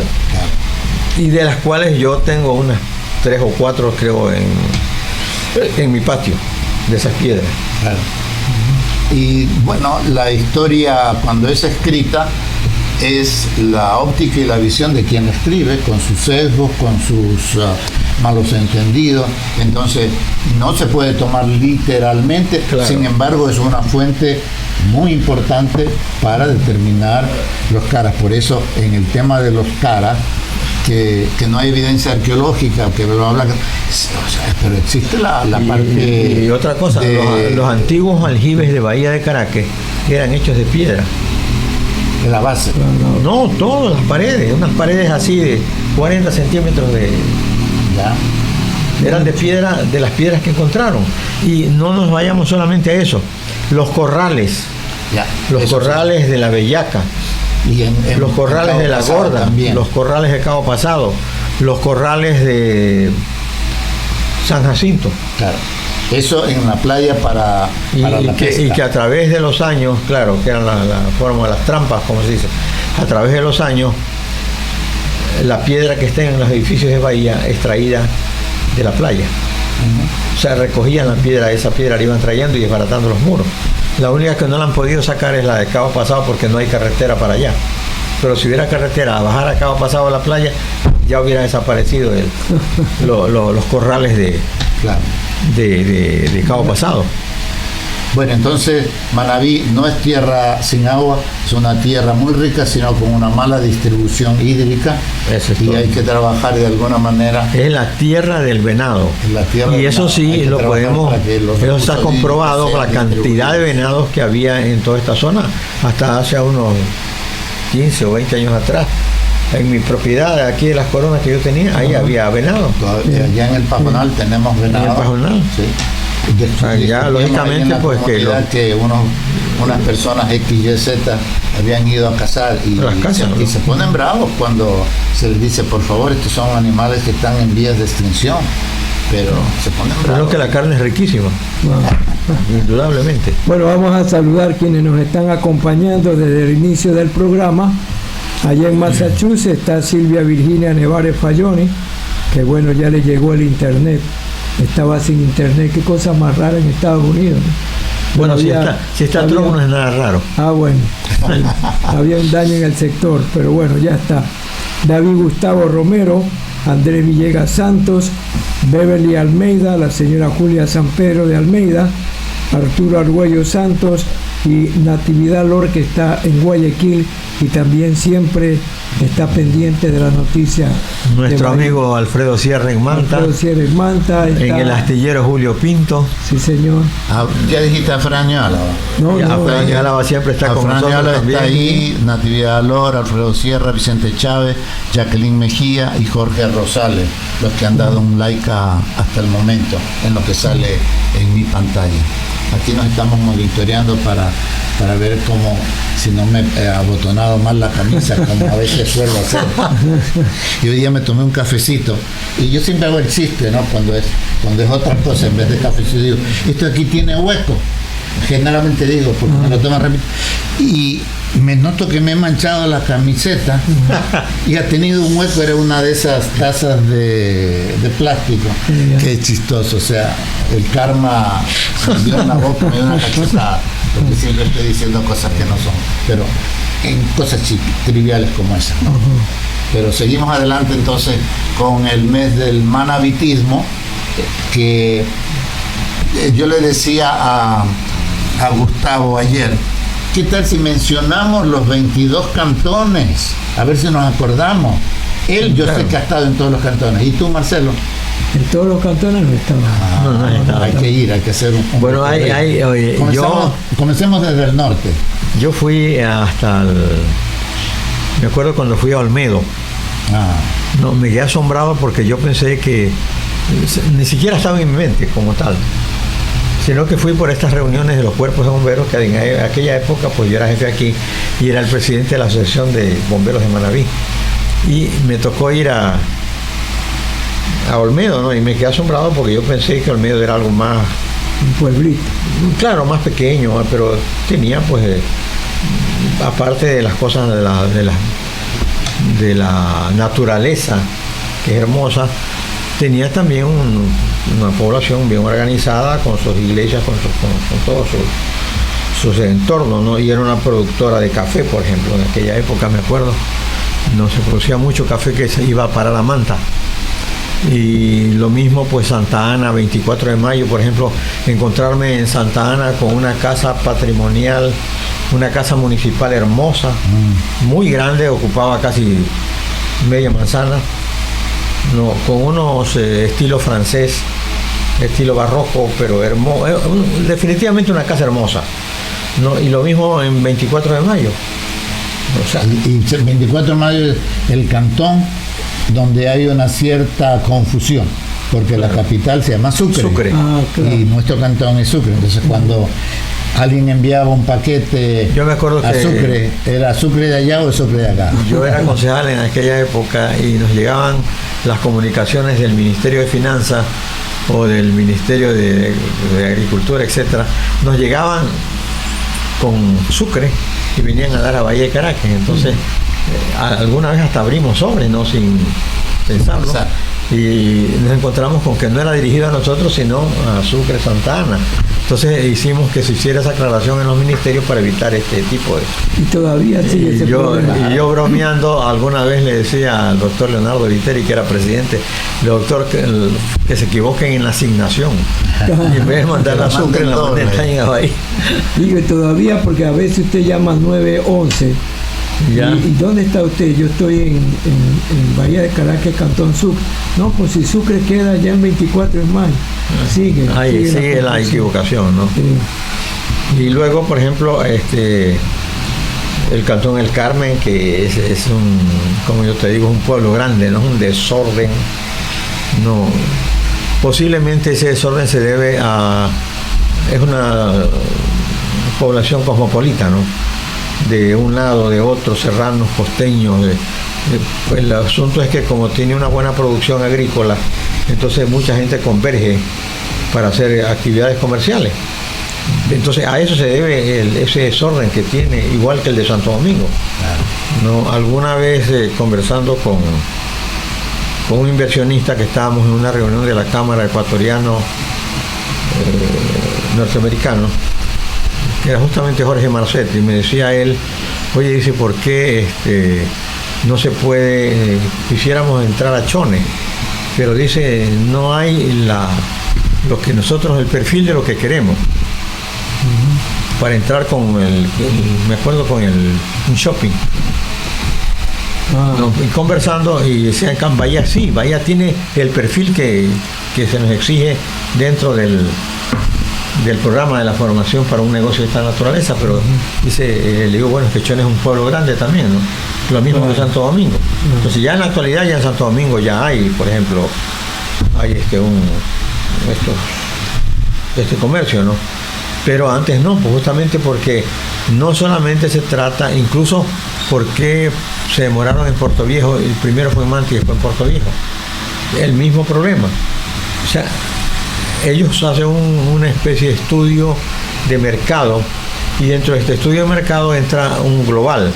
Y de las cuales yo tengo unas 3 o 4, creo, en mi patio, de esas piedras. Claro. Y bueno, la historia cuando es escrita es la óptica y la visión de quien escribe, con sus sesgos, con sus malos entendidos. Entonces no se puede tomar literalmente, claro. Sin embargo es una fuente muy importante para determinar los caras. Por eso en el tema de los caras, que no hay evidencia arqueológica, que lo habla, pero existe la parte. Y otra cosa, los antiguos aljibes de Bahía de Caracas eran hechos de piedra. De la base. No, todas las paredes, unas paredes así de 40 centímetros de. Ya. Eran de piedra, de las piedras que encontraron. Y no nos vayamos solamente a eso. Los corrales. Ya. Los corrales de la Bellaca. Y los corrales de la Gorda. También. Los corrales de Cabo Pasado. Los corrales de San Jacinto. Claro. Eso en la playa para la pesca. Y que a través de los años, claro, que eran la forma de las trampas, como se dice, a través de los años, la piedra que está en los edificios de Bahía es traída de la playa. O sea, recogían la piedra, esa piedra la iban trayendo y desbaratando los muros. La única que no la han podido sacar es la de Cabo Pasado porque no hay carretera para allá. Pero si hubiera carretera a bajar a Cabo Pasado a la playa, ya hubiera desaparecido los corrales de Cabo Pasado. Bueno, entonces Manabí no es tierra sin agua, es una tierra muy rica, sino con una mala distribución hídrica. Eso es y todo. Hay que trabajar de alguna manera. Es la tierra del venado. Y eso sí, lo podemos, eso está comprobado por la cantidad de venados que había en toda esta zona, hasta hace unos 15 o 20 años atrás. En mi propiedad, aquí de las Coronas que yo tenía, ahí había venado. Allá en el Pajonal tenemos venado. En el Pajonal. Sí. Ya lógicamente pues que unas personas XYZ habían ido a cazar y se ponen bravos cuando se les dice, por favor, estos son animales que están en vías de extinción. pero se ponen Pero bravos. que la carne es riquísima, indudablemente. Bueno, vamos a saludar quienes nos están acompañando desde el inicio del programa. Allá en Massachusetts está Silvia Virginia Nevares Falloni, que bueno, ya le llegó el internet. Estaba sin internet, qué cosa más rara en Estados Unidos, ¿no? Bueno, Pero si está Trump no es nada raro. bueno, había un daño en el sector, pero bueno, ya está. David Gustavo Romero, Andrés Villegas Santos, Beverly Almeida, la señora Julia San Pedro de Almeida, Arturo Argüello Santos y Natividad Lor, que está en Guayaquil y también siempre está pendiente de las noticias. Nuestro amigo Alfredo Sierra en Manta. Alfredo Sierra en Manta. En el astillero Julio Pinto. Sí, señor. Ya dijiste a Fran Álava. Fran Álava siempre está con Fran nosotros Álava también. está ahí, Natividad Lor, Alfredo Sierra, Vicente Chávez, Jacqueline Mejía y Jorge Rosales, los que han dado un like hasta el momento en lo que sale en mi pantalla. Aquí nos estamos monitoreando para ver cómo, si no me he abotonado mal la camisa, como a veces suelo hacer. Y hoy día me tomé un cafecito. Y yo siempre hago el chiste, ¿no? Cuando es otra cosa, en vez de cafecito, digo, esto aquí tiene hueco. Generalmente digo, porque me lo toman rápido. Y me noto que me he manchado la camiseta y ha tenido un hueco, era una de esas tazas de plástico. Qué chistoso, o sea, el karma me dio en la boca, me dio una cachetada, porque siempre estoy diciendo cosas que no son, pero en cosas triviales como esa, ¿no? Pero seguimos adelante entonces con el mes del manabitismo, que yo le decía a Gustavo ayer, ¿qué tal si mencionamos los 22 cantones? A ver si nos acordamos. Él, yo sé que ha estado en todos los cantones. ¿Y tú, Marcelo? En todos los cantones no estaba. Hay que ir, hay que hacer un Bueno, oye, comencemos desde el norte. Yo fui me acuerdo cuando fui a Olmedo. No, me quedé asombrado porque yo pensé que ni siquiera estaba en mi mente como tal, sino que fui por estas reuniones de los cuerpos de bomberos, que en aquella época pues yo era jefe aquí y era el presidente de la Asociación de Bomberos de Manabí, y me tocó ir a Olmedo, ¿no? Y me quedé asombrado porque yo pensé que Olmedo era algo más, un pueblito, claro, más pequeño, pero tenía pues aparte de las cosas de la naturaleza, que es hermosa, tenía también una población bien organizada, con sus iglesias, con todos sus entornos, ¿no? Y era una productora de café, por ejemplo, en aquella época, me acuerdo, no se producía mucho café que se iba para la Manta. Y lo mismo pues Santa Ana, 24 de mayo, por ejemplo, encontrarme en Santa Ana con una casa patrimonial, una casa municipal hermosa, muy grande, ocupaba casi media manzana, no, con unos estilo francés, estilo barroco, pero hermoso, definitivamente una casa hermosa, ¿no? Y lo mismo en 24 de mayo. O sea, y 24 de mayo es el cantón donde hay una cierta confusión, porque la capital se llama Sucre. Claro. Y nuestro cantón es Sucre. Entonces cuando alguien enviaba un paquete yo me acuerdo a que Sucre, ¿era Sucre de allá o Sucre de acá? Yo era concejal en aquella época y nos llegaban las comunicaciones del Ministerio de Finanzas o del Ministerio de Agricultura, etcétera, nos llegaban con Sucre y venían a dar a Bahía de Caracas. Entonces alguna vez hasta abrimos sobres, ¿no? Sin pensarlo, y nos encontramos con que no era dirigido a nosotros sino a Sucre, Santa Ana. Entonces hicimos que se hiciera esa aclaración en los ministerios para evitar este tipo de... Y todavía sigue ese problema. Y yo bromeando alguna vez le decía al doctor Leonardo Viteri, que era presidente, doctor, que se equivoquen en la asignación, y en vez de mandar a Sucre, la mandan a Bahía. Digo, todavía, porque a veces usted llama 911. ¿Y dónde está usted? Yo estoy en Bahía de Caracas, Cantón Sucre. No, pues si Sucre queda ya en 24 de mayo. Sigue la equivocación, ¿no? Sí. Y luego, por ejemplo, el Cantón El Carmen, que es un, como yo te digo, un pueblo grande, no es un desorden. No, posiblemente ese desorden se debe es una población cosmopolita, ¿no? De un lado, de otro, serranos, costeños. Pues el asunto es que como tiene una buena producción agrícola entonces mucha gente converge para hacer actividades comerciales. Entonces a eso se debe ese desorden que tiene, igual que el de Santo Domingo. ¿No? Alguna vez conversando con un inversionista que estábamos en una reunión de la Cámara Ecuatoriano Norteamericano, que era justamente Jorge Marcetti, y me decía él, oye, dice, ¿por qué no se puede, quisiéramos entrar a Chone? Pero dice, no hay lo que nosotros, el perfil de lo que queremos. Para entrar con me acuerdo con un shopping. Y conversando y decían que Bahía sí, Bahía tiene el perfil que se nos exige dentro del programa de la formación para un negocio de esta naturaleza, pero dice, le digo, bueno, es que Chone es un pueblo grande también, ¿no? Lo mismo que Santo Domingo. Entonces ya en la actualidad ya en Santo Domingo ya hay, por ejemplo, hay este comercio, ¿no? Pero antes no, pues justamente porque no solamente se trata, incluso porque se demoraron en Puerto Viejo, el primero fue en Manta y después en Puerto Viejo. El mismo problema. O sea, ellos hacen una especie de estudio de mercado y dentro de este estudio de mercado entra un global.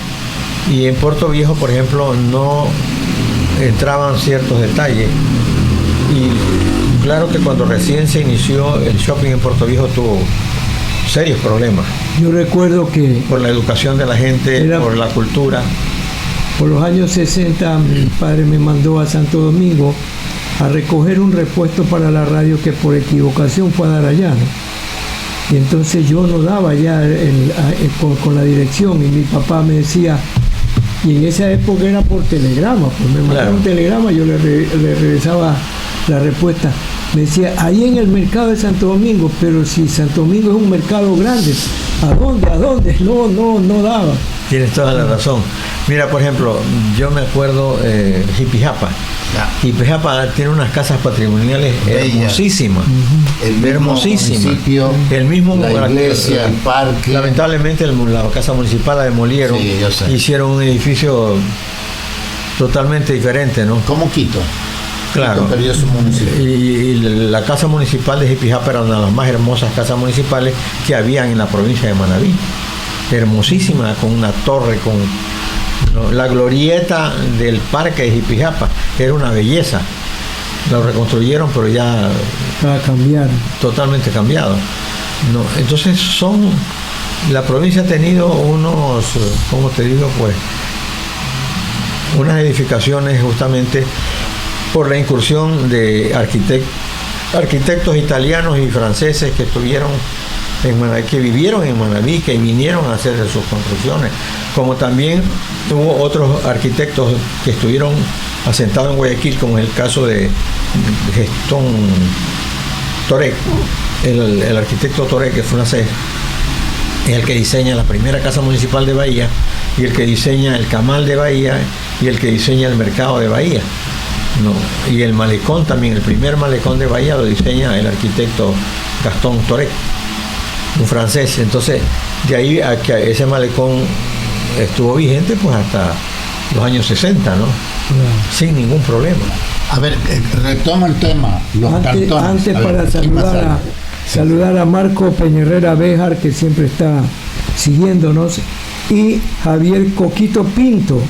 Y en Puerto Viejo, por ejemplo, no entraban ciertos detalles. Y claro que cuando recién se inició el shopping en Puerto Viejo tuvo serios problemas. Yo recuerdo que por la educación de la gente, por la cultura. Por los años 60 mi padre me mandó a Santo Domingo a recoger un repuesto para la radio que por equivocación fue a dar allá, ¿no? Y entonces yo no daba ya con la dirección y mi papá me decía, y en esa época era por telegrama, pues me mandaron un telegrama, yo le regresaba la respuesta. Me decía, ahí en el mercado de Santo Domingo, pero si Santo Domingo es un mercado grande, ¿a dónde? No daba. Tienes toda la razón. Mira, por ejemplo, yo me acuerdo Jipijapa. Jipijapa tiene unas casas patrimoniales hermosísimas. Hermosísimas. El mismo la iglesia, el parque. Lamentablemente la casa municipal la demolieron. Sí, yo sé. Hicieron un edificio totalmente diferente, ¿no? Como Quito. Claro. Perdió su municipio. Y la casa municipal de Jipijapa era una de las más hermosas casas municipales que habían en la provincia de Manabí. Hermosísima, con una torre, ¿no? La glorieta del parque de Jipijapa era una belleza. Lo reconstruyeron, pero ya cambiaron. Totalmente cambiado. No, entonces la provincia ha tenido unos, ¿cómo te digo? Pues unas edificaciones justamente por la incursión de arquitectos italianos y franceses que estuvieron en Manabí, que vivieron en Manabí, que vinieron a hacer sus construcciones, como también hubo otros arquitectos que estuvieron asentados en Guayaquil, como es el caso de Gastón Toré, el arquitecto Toré, que francés, es el que diseña la primera casa municipal de Bahía, y el que diseña el camal de Bahía, y el que diseña el mercado de Bahía. No, y el malecón también, el primer malecón de Bahía lo diseña el arquitecto Gastón Toré, un francés. Entonces, de ahí a que ese malecón estuvo vigente pues hasta los años 60, ¿no? Sin ningún problema. A ver, retoma el tema, los cantones. Antes para saludar a Marco Peñerrera Béjar, que siempre está siguiéndonos, y Javier Coquito Pinto.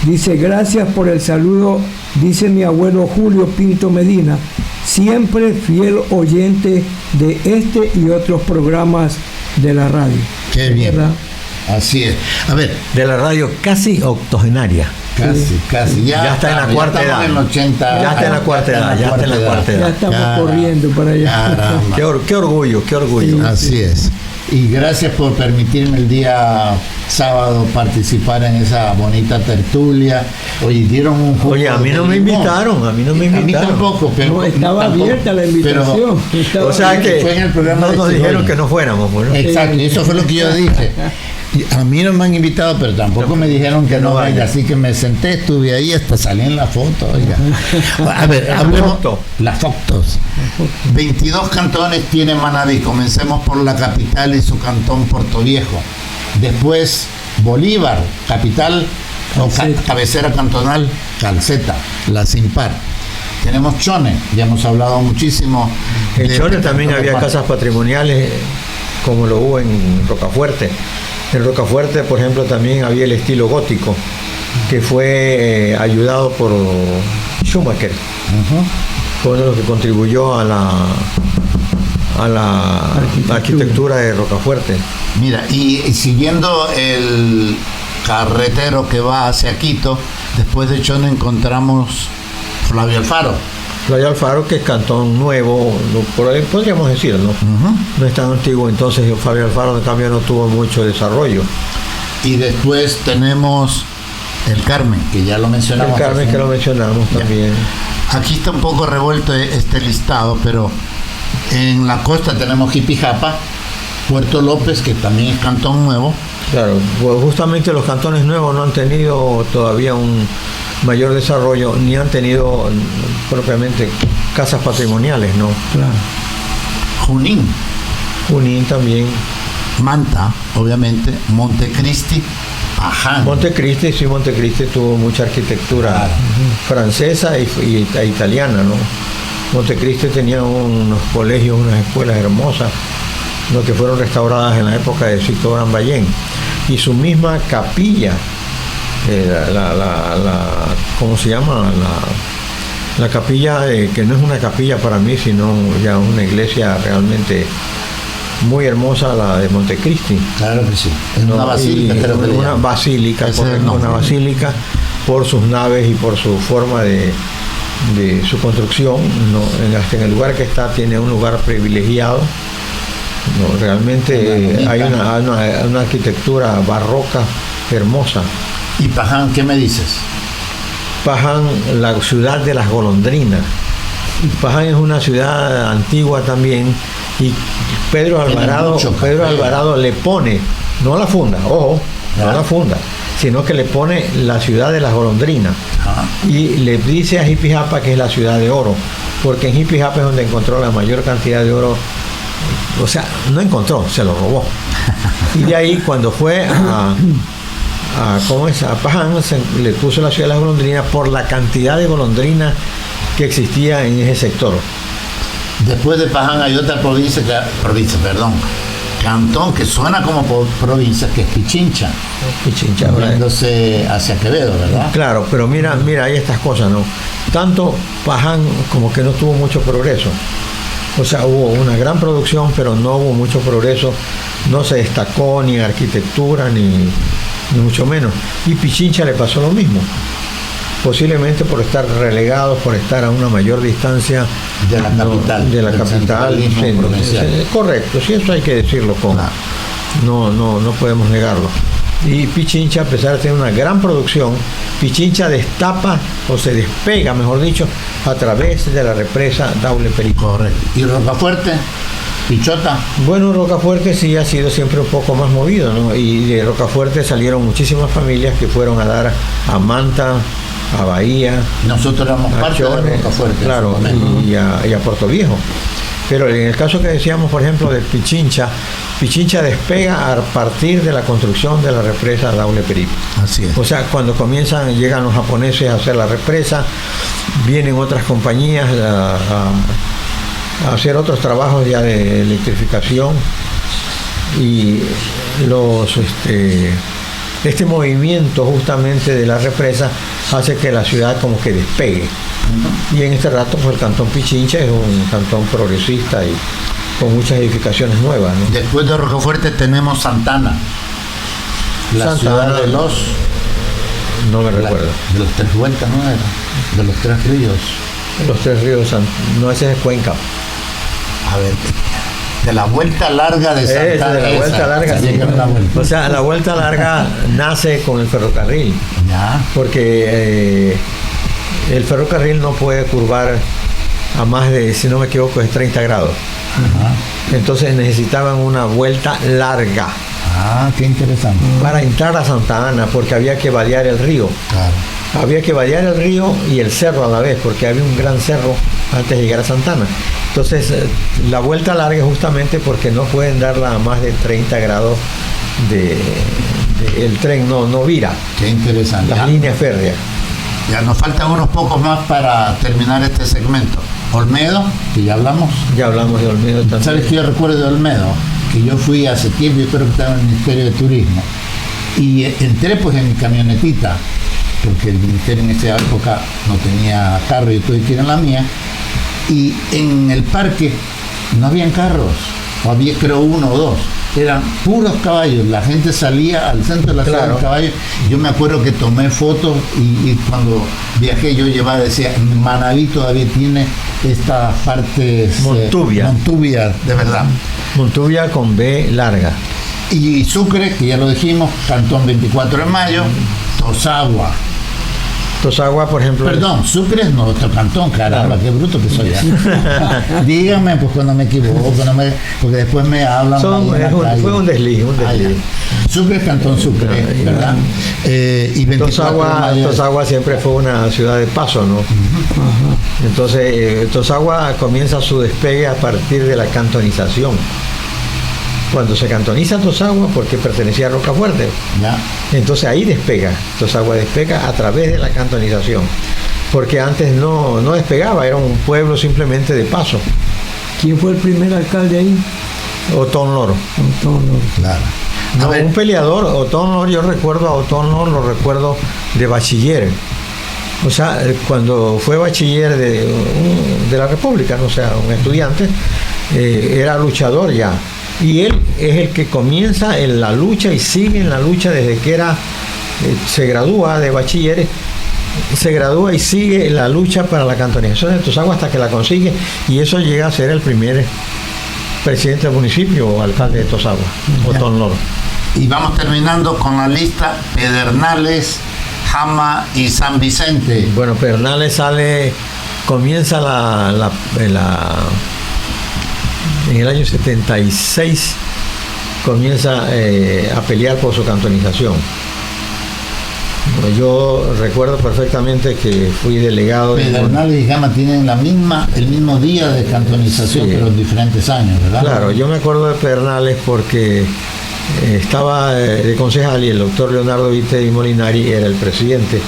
Dice, gracias por el saludo, dice mi abuelo Julio Pinto Medina, siempre fiel oyente de este y otros programas de la radio. Qué bien, ¿verdad? Así es. A ver, de la radio casi octogenaria. Casi. Ya está en la cuarta edad. Ya está en la cuarta edad. Ya estamos corriendo para allá. Qué orgullo. Sí, así es. Y gracias por permitirme el día sábado participar en esa bonita tertulia. Oye, dieron un juego. Oye, a mí no me invitaron. A mí tampoco, pero no, estaba abierta la invitación. O sea que fue en el programa no nos dijeron que no fuéramos. Bueno. Exacto, eso fue lo que yo dije. A mí no me han invitado, pero tampoco me dijeron que no vaya, así que me senté, estuve ahí, hasta salí en la foto. Oiga. A ver, hablemos las fotos. 22 cantones tiene Manabí. Comencemos por la capital y su cantón Puerto Viejo. Después Bolívar, capital o cabecera cantonal, Calceta, la Sin Par. Tenemos Chone, ya hemos hablado muchísimo. En Chone también había casas patrimoniales, como lo hubo en Rocafuerte. En Rocafuerte, por ejemplo, también había el estilo gótico, que fue ayudado por Schumacher. Fue uno de los que contribuyó a la arquitectura de Rocafuerte. Mira, y siguiendo el carretero que va hacia Quito, después de Chone encontramos Flavio Alfaro. Flavio Alfaro, que es Cantón Nuevo, por ahí podríamos decir, ¿no? No es tan antiguo, entonces Flavio Alfaro en cambio no tuvo mucho desarrollo. Y después tenemos el Carmen, que ya lo mencionamos. El Carmen, que lo mencionamos también. Aquí está un poco revuelto este listado, pero en la costa tenemos Jipijapa, Puerto López, que también es Cantón Nuevo. Claro, pues justamente los cantones nuevos no han tenido todavía un mayor desarrollo, ni han tenido propiamente casas patrimoniales, ¿no? Claro. Junín también. Manta, obviamente, Montecristi, Paján. Montecristi tuvo mucha arquitectura francesa y italiana, ¿no? Montecristi tenía unos colegios, unas escuelas hermosas, lo que fueron restauradas en la época de Sixto Gran Ballén. Y su misma capilla, ¿cómo se llama? La capilla, que no es una capilla para mí, sino ya una iglesia realmente muy hermosa, la de Montecristi. Claro que sí. Es una basílica, creo que una basílica, una basílica, por sus naves y por su forma de su construcción, ¿no? Hasta en el lugar que está tiene un lugar privilegiado. No, realmente hay una arquitectura barroca hermosa. ¿Y Paján, qué me dices? Paján, la ciudad de las golondrinas. Paján es una ciudad antigua también, y Pedro Alvarado le pone, no la funda, ojo, no la funda, sino que le pone la ciudad de las golondrinas. Y le dice a Jipijapa que es la ciudad de oro, porque en Jipijapa es donde encontró la mayor cantidad de oro. O sea, no encontró, se lo robó. Y de ahí, cuando fue a Paján, le puso la ciudad de las golondrinas por la cantidad de golondrinas que existía en ese sector. Después de Paján hay otra cantón que suena como provincia, que es Pichincha. Yéndose hacia Quevedo, ¿verdad? Claro, pero mira, hay estas cosas, ¿no? Tanto Paján como que no tuvo mucho progreso. O sea, hubo una gran producción, pero no hubo mucho progreso. No se destacó ni en arquitectura, ni mucho menos. Y Pichincha le pasó lo mismo. Posiblemente por estar relegados, por estar a una mayor distancia de la capital. De la capital. Correcto, sí, eso hay que decirlo. No podemos negarlo. Y Pichincha, a pesar de tener una gran producción, Pichincha destapa, o se despega, mejor dicho, a través de la represa Daule Perico. Correcto. ¿Y Rocafuerte? ¿Pichota? Bueno, Rocafuerte sí ha sido siempre un poco más movido, ¿no? Y de Rocafuerte salieron muchísimas familias que fueron a dar a Manta, a Bahía. Nosotros éramos parte de Rocafuerte. Claro, y a Puerto Viejo. Pero en el caso que decíamos, por ejemplo, de Pichincha despega a partir de la construcción de la represa Daule Perico. Así es. O sea, cuando llegan los japoneses a hacer la represa, vienen otras compañías a hacer otros trabajos ya de electrificación, y este movimiento justamente de la represa hace que la ciudad como que despegue. Y en este rato, pues el cantón Pichincha es un cantón progresista y con muchas edificaciones nuevas, ¿no? Después de Rocafuerte tenemos Santana, ciudad de los... No me recuerdo. De los Tres Vueltas, ¿no era? De los Tres Ríos. Los Tres Ríos, no, ese es Cuenca. A ver, de la vuelta larga de Santana. De la vuelta larga, sí. O sea, la vuelta larga nace con el ferrocarril. Ya. Porque el ferrocarril no puede curvar a más de, si no me equivoco, es 30 grados. Entonces necesitaban una vuelta larga. Qué interesante. Para entrar a Santa Ana, porque había que vadear el río. Claro. Había que vadear el río y el cerro a la vez, porque había un gran cerro antes de llegar a Santa Ana. Entonces, la vuelta larga justamente porque no pueden darla a más de 30 grados el tren no vira. Qué interesante. Las líneas férreas. Ya nos faltan unos pocos más para terminar este segmento. Olmedo, que ya hablamos. Ya hablamos de Olmedo también. ¿Sabes qué yo recuerdo de Olmedo? Que yo fui hace tiempo, yo creo que estaba en el Ministerio de Turismo, y entré pues en mi camionetita, porque el ministerio en esa época no tenía carro, y tuve que ir en la mía, y en el parque no habían carros, o había creo uno o dos, eran puros caballos, la gente salía al centro de la ciudad en caballos. Yo me acuerdo que tomé fotos y cuando viajé yo llevaba, decía, Manabí todavía tiene estas partes Montubia, de verdad. Montubia con B larga. Y Sucre, que ya lo dijimos, Cantón 24 de Mayo, Tosagua. Tosagua, por ejemplo. Perdón, Sucre es nuestro cantón, caramba, qué bruto que soy. Dígame, pues cuando me equivoco, porque después me hablan. Fue un desliz. Sucre es Cantón Sucre, ¿verdad? Y 24 Tosagua siempre fue una ciudad de paso, ¿no? Entonces, Tosagua comienza su despegue a partir de la cantonización. Cuando se cantoniza Tosagua, porque pertenecía a Rocafuerte, entonces ahí despega. Tosagua despega a través de la cantonización, porque antes no despegaba, era un pueblo simplemente de paso. ¿Quién fue el primer alcalde ahí? Otón Loro. Claro. No, un peleador, Otón Loro, yo recuerdo a Otón Loro, lo recuerdo de bachiller. O sea, cuando fue bachiller de la República, o sea, un estudiante, era luchador ya. Y él es el que comienza en la lucha y sigue en la lucha desde que se gradúa de bachiller, se gradúa y sigue en la lucha para la cantonización de Tosagua hasta que la consigue, y eso llega a ser el primer presidente del municipio o alcalde de Tosagua, Otón Loro. Y vamos terminando con la lista: Pedernales, Jama y San Vicente. Bueno, Pedernales comienza en el año 76, comienza a pelear por su cantonización. Yo recuerdo perfectamente que fui delegado. Pedernales y Jama tienen el mismo día de cantonización, sí, pero en diferentes años, ¿verdad? Claro, yo me acuerdo de Pedernales porque estaba de concejal y el doctor Leonardo Viteri Molinari era el presidente,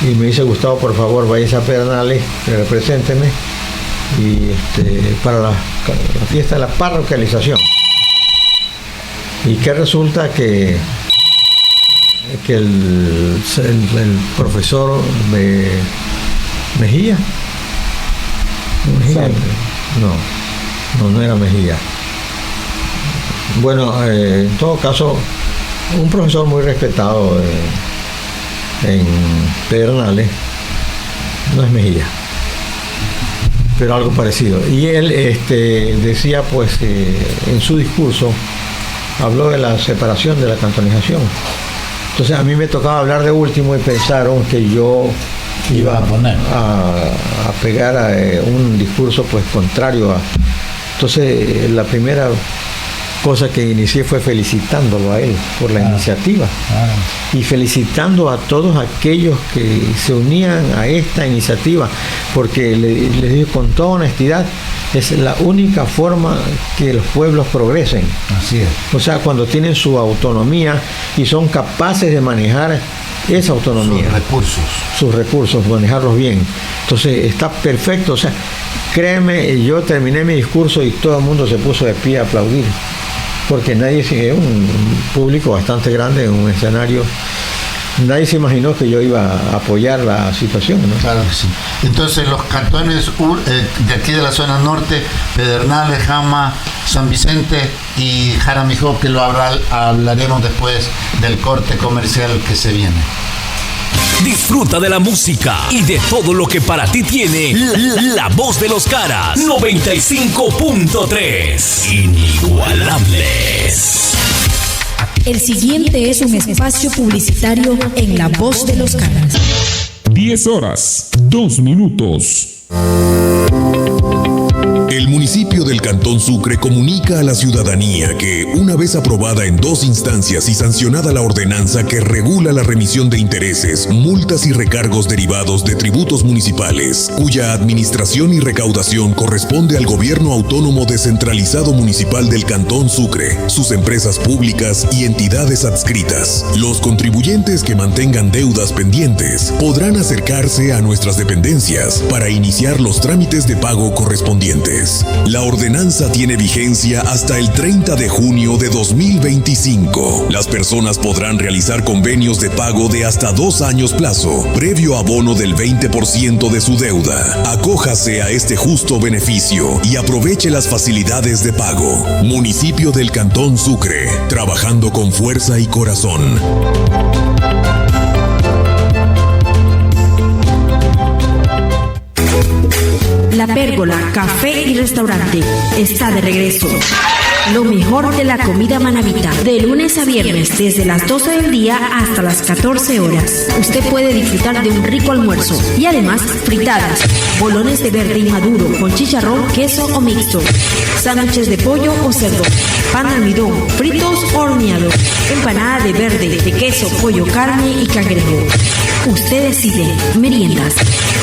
y me dice: Gustavo, por favor, váyase a Pedernales, represénteme y para la fiesta de la parroquialización. Y que resulta que el profesor Mejía no era Mejía. Bueno, en todo caso, un profesor muy respetado en Pedernales, no es Mejía, pero algo parecido. Y él decía, pues, en su discurso, habló de la separación de la cantonización. Entonces a mí me tocaba hablar de último y pensaron que yo iba a pegar un discurso pues contrario a... Entonces la primera cosa que inicié fue felicitándolo a él por la iniciativa y felicitando a todos aquellos que se unían a esta iniciativa, porque les digo con toda honestidad, es la única forma que los pueblos progresen. Así es. O sea, cuando tienen su autonomía y son capaces de manejar esa autonomía, sus recursos, manejarlos bien. Entonces está perfecto. O sea, créeme, yo terminé mi discurso y todo el mundo se puso de pie a aplaudir, porque nadie, un público bastante grande en un escenario, nadie se imaginó que yo iba a apoyar la situación, ¿no? Claro que sí. Entonces los cantones de aquí de la zona norte, Pedernales, Jama, San Vicente y Jaramijó, que lo hablaremos después del corte comercial que se viene. Disfruta de la música y de todo lo que para ti tiene la voz de los Caras. 95.3. Inigualables. El siguiente es un espacio publicitario en La Voz de los Caras. 10 horas, 2 minutos. El municipio del Cantón Sucre comunica a la ciudadanía que, una vez aprobada en 2 instancias y sancionada la ordenanza que regula la remisión de intereses, multas y recargos derivados de tributos municipales, cuya administración y recaudación corresponde al Gobierno Autónomo Descentralizado Municipal del Cantón Sucre, sus empresas públicas y entidades adscritas. Los contribuyentes que mantengan deudas pendientes podrán acercarse a nuestras dependencias para iniciar los trámites de pago correspondientes. La ordenanza tiene vigencia hasta el 30 de junio de 2025. Las personas podrán realizar convenios de pago de hasta 2 años plazo, previo abono del 20% de su deuda. Acójase a este justo beneficio y aproveche las facilidades de pago. Municipio del Cantón Sucre, trabajando con fuerza y corazón. La Pérgola, café y restaurante está de regreso. Lo mejor de la comida manabita, de lunes a viernes, desde las 12 del día hasta las 14 horas. Usted puede disfrutar de un rico almuerzo y además fritadas, bolones de verde y maduro con chicharrón, queso o mixto, sándwiches de pollo o cerdo, pan de almidón, fritos o horneados, empanada de verde, de queso, pollo, carne y cangrejo. Usted decide, meriendas.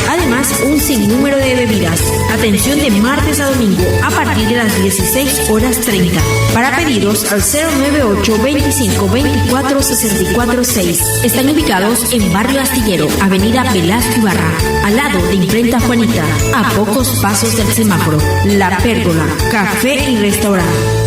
Además, un sinnúmero de bebidas. Atención de martes a domingo a partir de las 16:30. Para pedidos al 098 25 24 64 6. Están ubicados en Barrio Astillero, Avenida Velasco Ibarra, al lado de Imprenta Juanita, a pocos pasos del semáforo. La Pérgola, café y restaurante.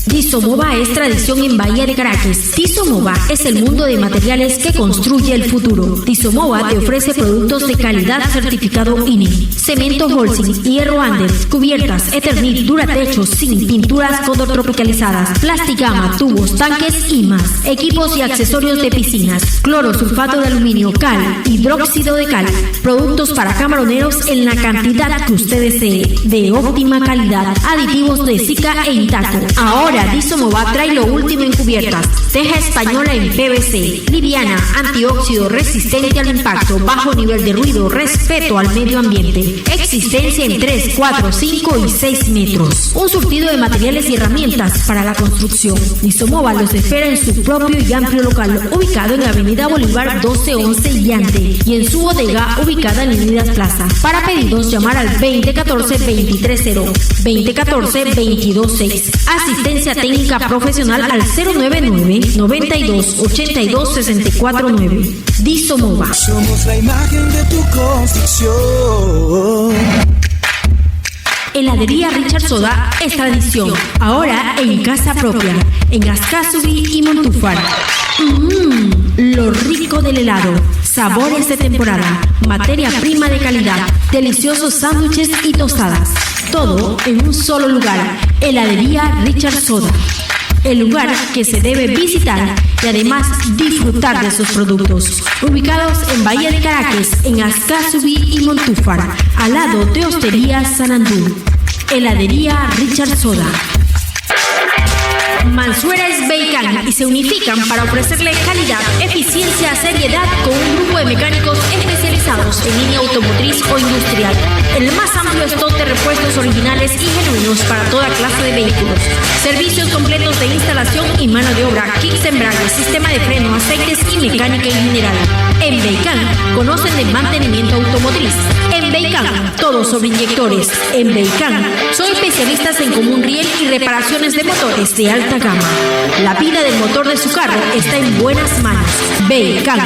Tisomova es tradición en Bahía de Caracas. Tisomova es el mundo de materiales que construye el futuro. Tisomova te ofrece productos de calidad certificado INI, cemento Holcim, hierro Andes, cubiertas, Eternit, Duratechos, zinc, pinturas Cóndor tropicalizadas, plasticama, tubos, tanques y más. Equipos y accesorios de piscinas, cloro, sulfato de aluminio, cal, hidróxido de cal. Productos para camaroneros en la cantidad que usted desee, de óptima calidad. Aditivos de Zika e Intaco. Ahora Tisomova trae lo último en cubiertas. Teja española en PVC, liviana, antióxido, resistente al impacto, bajo nivel de ruido, respeto al medio ambiente. Existencia en 3, 4, 5 y 6 metros. Un surtido de materiales y herramientas para la construcción. Tisomova los espera en su propio y amplio local, ubicado en la Avenida Bolívar 1211 Llante, y en su bodega ubicada en Unidas Plaza. Para pedidos, llamar al 2014-230, 2014-226. Asistencia técnica profesional al 099 92 82 64 9. Tisomova. Somos la imagen de tu construcción. Heladería Richard Soda es tradición, ahora en casa propia, en Ascasubi y Montúfar. Lo rico del helado, sabores de temporada, materia prima de calidad, deliciosos sándwiches y tostadas. Todo en un solo lugar, Heladería Richard Soda. El lugar que se debe visitar y además disfrutar de sus productos. Ubicados en Bahía de Caracas, en Ascasubi y Montúfar, al lado de Hostería San Andú. Heladería Richard Soda. Mansuera es Beican y se unifican para ofrecerle calidad, eficiencia, seriedad con un grupo de mecánicos especializados en línea automotriz o industrial. El más amplio stock de repuestos originales y genuinos para toda clase de vehículos. Servicios completos de instalación y mano de obra, kits de embrague, sistema de freno, aceites y mecánica en general. En Beican conocen de mantenimiento automotriz. En Beican, todo sobre inyectores. En Beican son especialistas en común riel y reparaciones de motores de alta gama. La vida del motor de su carro está en buenas manos. Beican.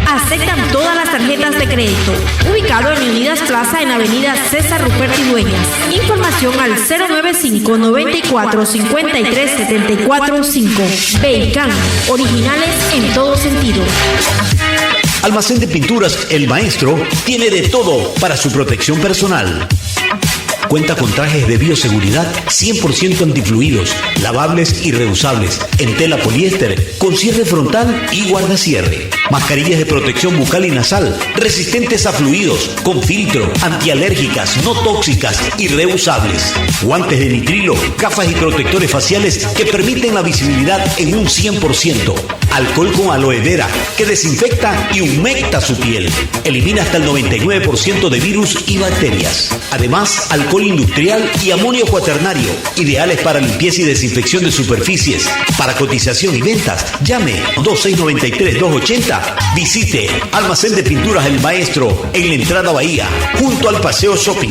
Aceptan todas las tarjetas de crédito. Ubicado en Unidas Plaza en Avenida César Ruperto y Dueñas. Información al 095 94 53 74 5. Beican. Originales en todo sentido. Almacén de Pinturas El Maestro tiene de todo para su protección personal. Cuenta con trajes de bioseguridad 100% antifluidos, lavables y reusables, en tela poliéster, con cierre frontal y guardacierre. Mascarillas de protección bucal y nasal, resistentes a fluidos, con filtro, antialérgicas, no tóxicas y reusables. Guantes de nitrilo, gafas y protectores faciales que permiten la visibilidad en un 100%. Alcohol con aloe vera, que desinfecta y humecta su piel. Elimina hasta el 99% de virus y bacterias. Además, alcohol industrial y amonio cuaternario, ideales para limpieza y desinfección de superficies. Para cotización y ventas, llame 2693-280. Visite Almacén de Pinturas El Maestro en la entrada Bahía, junto al Paseo Shopping.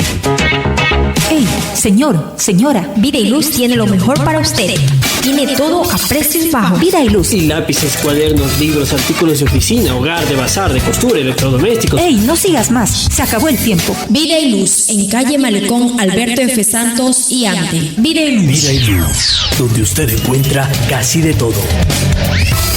¡Ey, señor, señora! Vida y Luz tiene lo mejor para usted. Tiene todo a precios bajos. Vida y Luz. Lápices, cuadernos, libros, artículos de oficina, hogar, de bazar, de costura, electrodomésticos. ¡Ey, no sigas más! Se acabó el tiempo. Vida y Luz, en calle Malecón, Alberto F. Santos y Ante. Vida y Luz. Vida y Luz, donde usted encuentra casi de todo.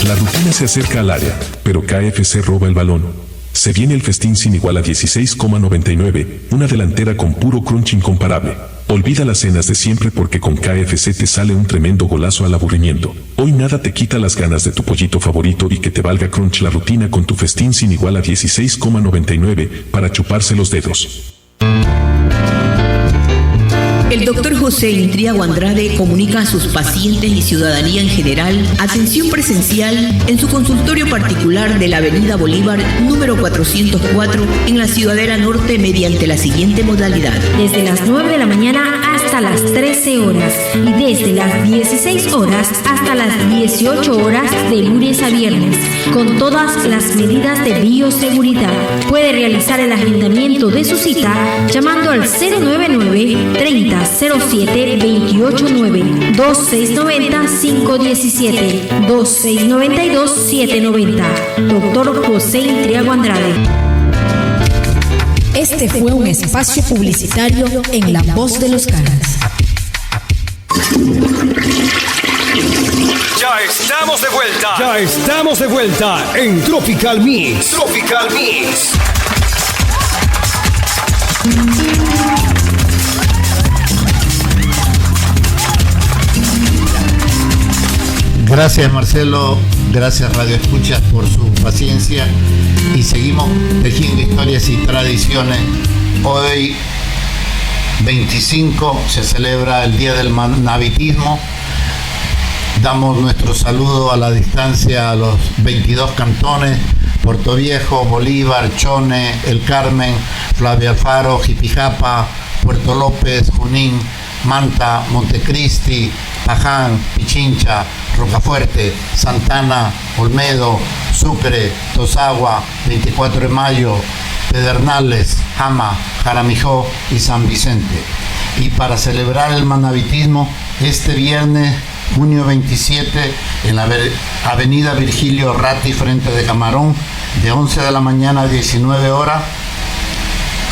La rutina se acerca al área, pero KFC roba el balón. Se viene el festín sin igual a 16,99, una delantera con puro crunch incomparable. Olvida las cenas de siempre porque con KFC te sale un tremendo golazo al aburrimiento. Hoy nada te quita las ganas de tu pollito favorito y que te valga crunch la rutina con tu festín sin igual a 16,99 para chuparse los dedos. El doctor José Intriago Andrade comunica a sus pacientes y ciudadanía en general atención presencial en su consultorio particular de la Avenida Bolívar, número 404, en la Ciudadela Norte mediante la siguiente modalidad. Desde las 9 de la mañana hasta las 13 horas y desde las 16 horas hasta las 18 horas de lunes a viernes, con todas las medidas de bioseguridad. Puede realizar el agendamiento de su cita llamando al 099-30 07 289 2690 517 2692 790. Doctor José Intriago Andrade. Este fue un espacio publicitario en La Voz de los Caras. Ya estamos de vuelta. Ya estamos de vuelta en Tropical Mix. Tropical Mix. Gracias Marcelo, gracias Radio Escuchas por su paciencia y seguimos tejiendo historias y tradiciones. Hoy 25 se celebra el Día del Manavitismo. Damos nuestro saludo a la distancia a los 22 cantones: Puerto Viejo, Bolívar, Chone, El Carmen, Flavia Alfaro, Jipijapa, Puerto López, Junín, Manta, Montecristi, Paján, Pichincha, Rocafuerte, Santana, Olmedo, Sucre, Tosagua, 24 de Mayo, Pedernales, Jama, Jaramijó y San Vicente. Y para celebrar el manavitismo, este viernes, junio 27, en la avenida Virgilio Ratti, frente de Camarón, de 11 de la mañana a 19 horas,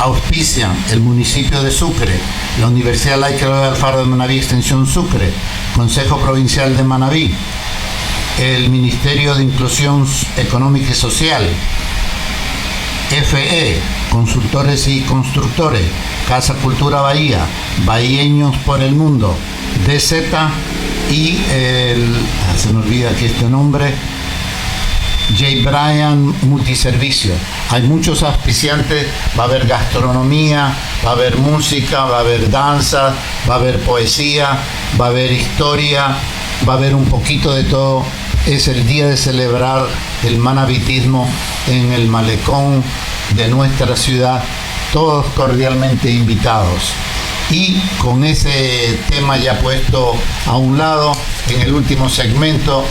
auspician el municipio de Sucre, la Universidad Laica de Alfaro de Manaví, Extensión Sucre, Consejo Provincial de Manaví, el Ministerio de Inclusión Económica y Social, FE, Consultores y Constructores, Casa Cultura Bahía, Bahienños por el Mundo, DZ y se me olvida aquí este nombre, J. Bryan Multiservicio. Hay muchos auspiciantes, va a haber gastronomía, va a haber música, va a haber danza, va a haber poesía, va a haber historia, va a haber un poquito de todo. Es el día de celebrar el manavitismo en el malecón de nuestra ciudad, todos cordialmente invitados. Y con ese tema ya puesto a un lado, en el último segmento,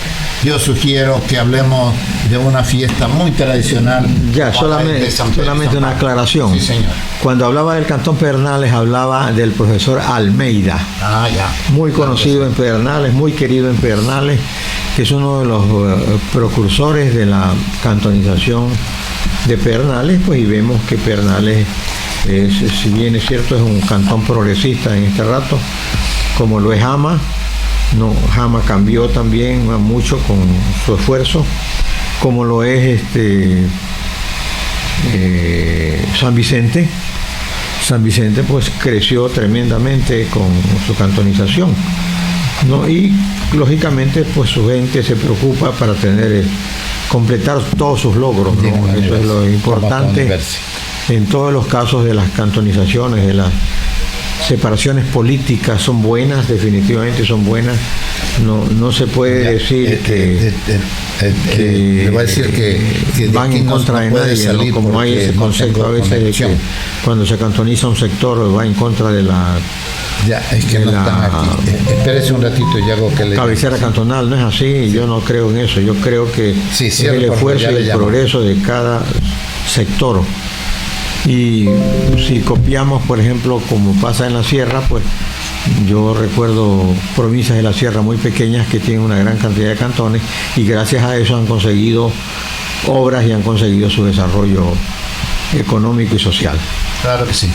yo sugiero que hablemos de una fiesta muy tradicional. Ya, solamente una aclaración. Sí, señor. Cuando hablaba del Cantón Pedernales, hablaba del profesor Almeida. Ah, ya. Muy conocido en Pedernales, muy querido en Pedernales, que es uno de los precursores de la cantonización de Pedernales, pues, y vemos que Pedernales, si bien es cierto, es un cantón progresista en este rato, como lo es Jama. No, Jama cambió también mucho con su esfuerzo, como lo es San Vicente. San Vicente pues creció tremendamente con su cantonización, ¿no? Y lógicamente pues su gente se preocupa para completar todos sus logros, ¿no? Eso es lo importante en todos los casos de las cantonizaciones, de las separaciones políticas. Son buenas, definitivamente son buenas. No se puede decir que le voy a decir que van en contra de nadie, ¿no? Como hay ese concepto a veces de que cuando se cantoniza un sector va en contra de la espérese un ratito y hago que le cabecera cantonal. No es así, yo no creo en eso. Yo creo que es el esfuerzo y el progreso de cada sector. Y si copiamos, por ejemplo, como pasa en la sierra, pues yo recuerdo provincias de la sierra muy pequeñas que tienen una gran cantidad de cantones y gracias a eso han conseguido obras y han conseguido su desarrollo económico y social. Claro que sí.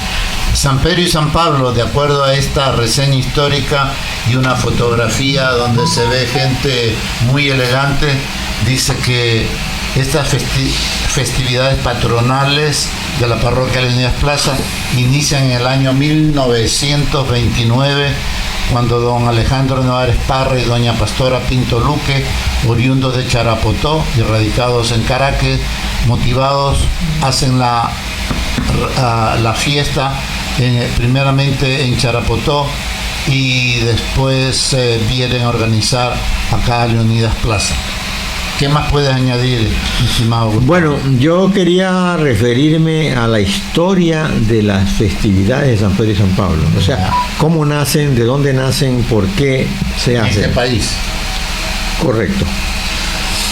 San Pedro y San Pablo, de acuerdo a esta reseña histórica y una fotografía donde se ve gente muy elegante, dice que estas festividades patronales de la parroquia Leonidas Plaza inician en el año 1929, cuando don Alejandro Nevares Parra y doña Pastora Pinto Luque, oriundos de Charapotó y radicados en Caracas, motivados, hacen la fiesta primeramente en Charapotó y después vienen a organizar acá a Leonidas Plaza. ¿Qué más puedes añadir, estimado Gustavo? Bueno, yo quería referirme a la historia de las festividades de San Pedro y San Pablo. O sea, cómo nacen, de dónde nacen, por qué se hacen. En este país. Correcto.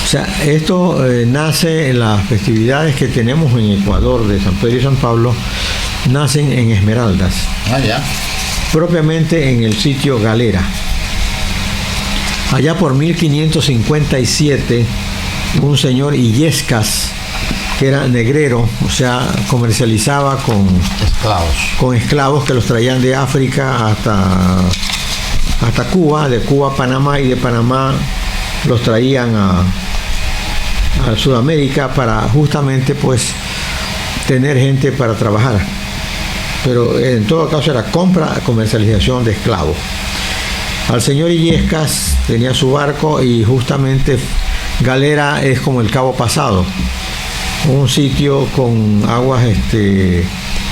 O sea, esto nace, las festividades que tenemos en Ecuador de San Pedro y San Pablo, nacen en Esmeraldas. Ya. Propiamente en el sitio Galera. Allá por 1557, un señor Illescas, que era negrero, o sea, comercializaba con esclavos que los traían de África hasta Cuba, de Cuba a Panamá y de Panamá los traían a Sudamérica para justamente pues tener gente para trabajar. Pero en todo caso era comercialización de esclavos. Al señor Illescas tenía su barco y justamente Galera es como el Cabo Pasado, un sitio con aguas,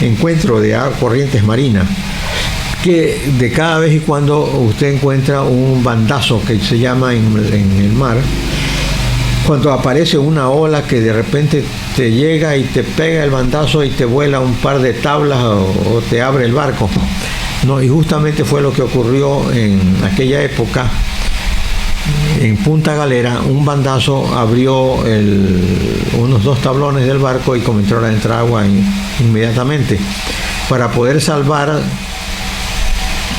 encuentro de corrientes marinas, que de cada vez y cuando usted encuentra un bandazo que se llama en el mar, cuando aparece una ola que de repente te llega y te pega el bandazo y te vuela un par de tablas o te abre el barco. No, y justamente fue lo que ocurrió en aquella época. En Punta Galera, un bandazo abrió unos 2 tablones del barco y comenzó a entrar agua inmediatamente. Para poder salvar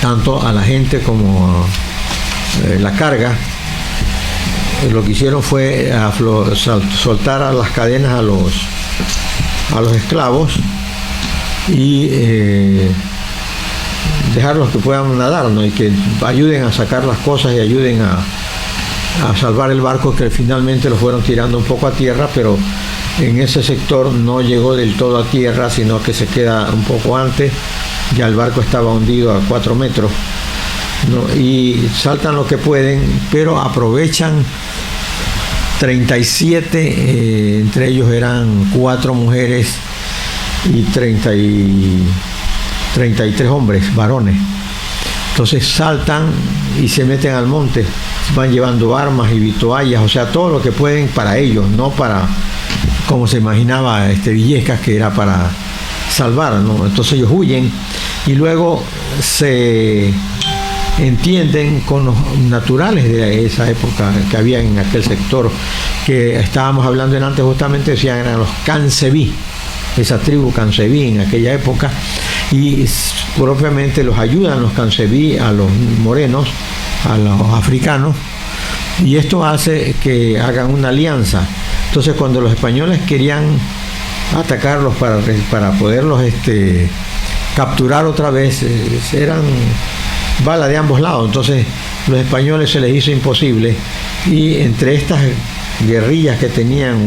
tanto a la gente como la carga, lo que hicieron fue soltar a las cadenas a los esclavos y dejarlos que puedan nadar, ¿no? Y que ayuden a sacar las cosas y ayuden a salvar el barco, que finalmente lo fueron tirando un poco a tierra, pero en ese sector no llegó del todo a tierra, sino que se queda un poco antes, ya el barco estaba hundido a 4 metros, ¿no? Y saltan lo que pueden, pero aprovechan 37, entre ellos eran 4 mujeres y 33 hombres, varones. Entonces saltan y se meten al monte, van llevando armas y vituallas, o sea, todo lo que pueden para ellos, no para, como se imaginaba Villescas, que era para salvar, ¿no? Entonces ellos huyen y luego se entienden con los naturales de esa época que había en aquel sector, que estábamos hablando en antes, justamente decían eran los Cancebí, esa tribu Cancebí en aquella época, y propiamente los ayudan los Cancebí a los morenos, a los africanos, y esto hace que hagan una alianza. Entonces cuando los españoles querían atacarlos para poderlos capturar otra vez, eran balas de ambos lados, entonces los españoles se les hizo imposible, y entre estas guerrillas que tenían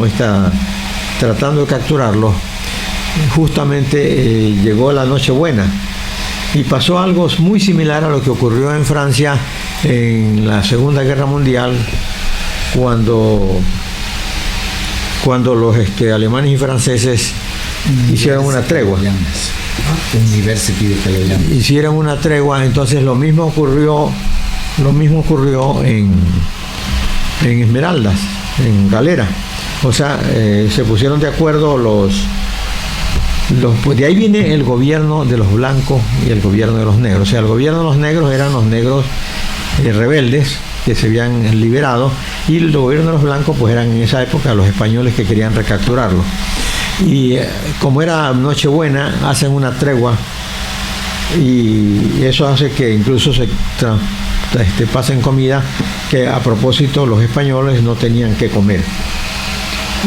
tratando de capturarlos, justamente llegó la Nochebuena y pasó algo muy similar a lo que ocurrió en Francia en la Segunda Guerra Mundial, cuando los alemanes y franceses hicieron una tregua. Hicieron una tregua, entonces lo mismo ocurrió en Esmeraldas. en galera. O sea, se pusieron de acuerdo de ahí viene el gobierno de los blancos y el gobierno de los negros. O sea, el gobierno de los negros eran los negros rebeldes que se habían liberado, y el gobierno de los blancos pues eran en esa época los españoles que querían recapturarlo. Y como era Nochebuena, hacen una tregua, y eso hace que incluso se pasen comida que a propósito los españoles no tenían que comer,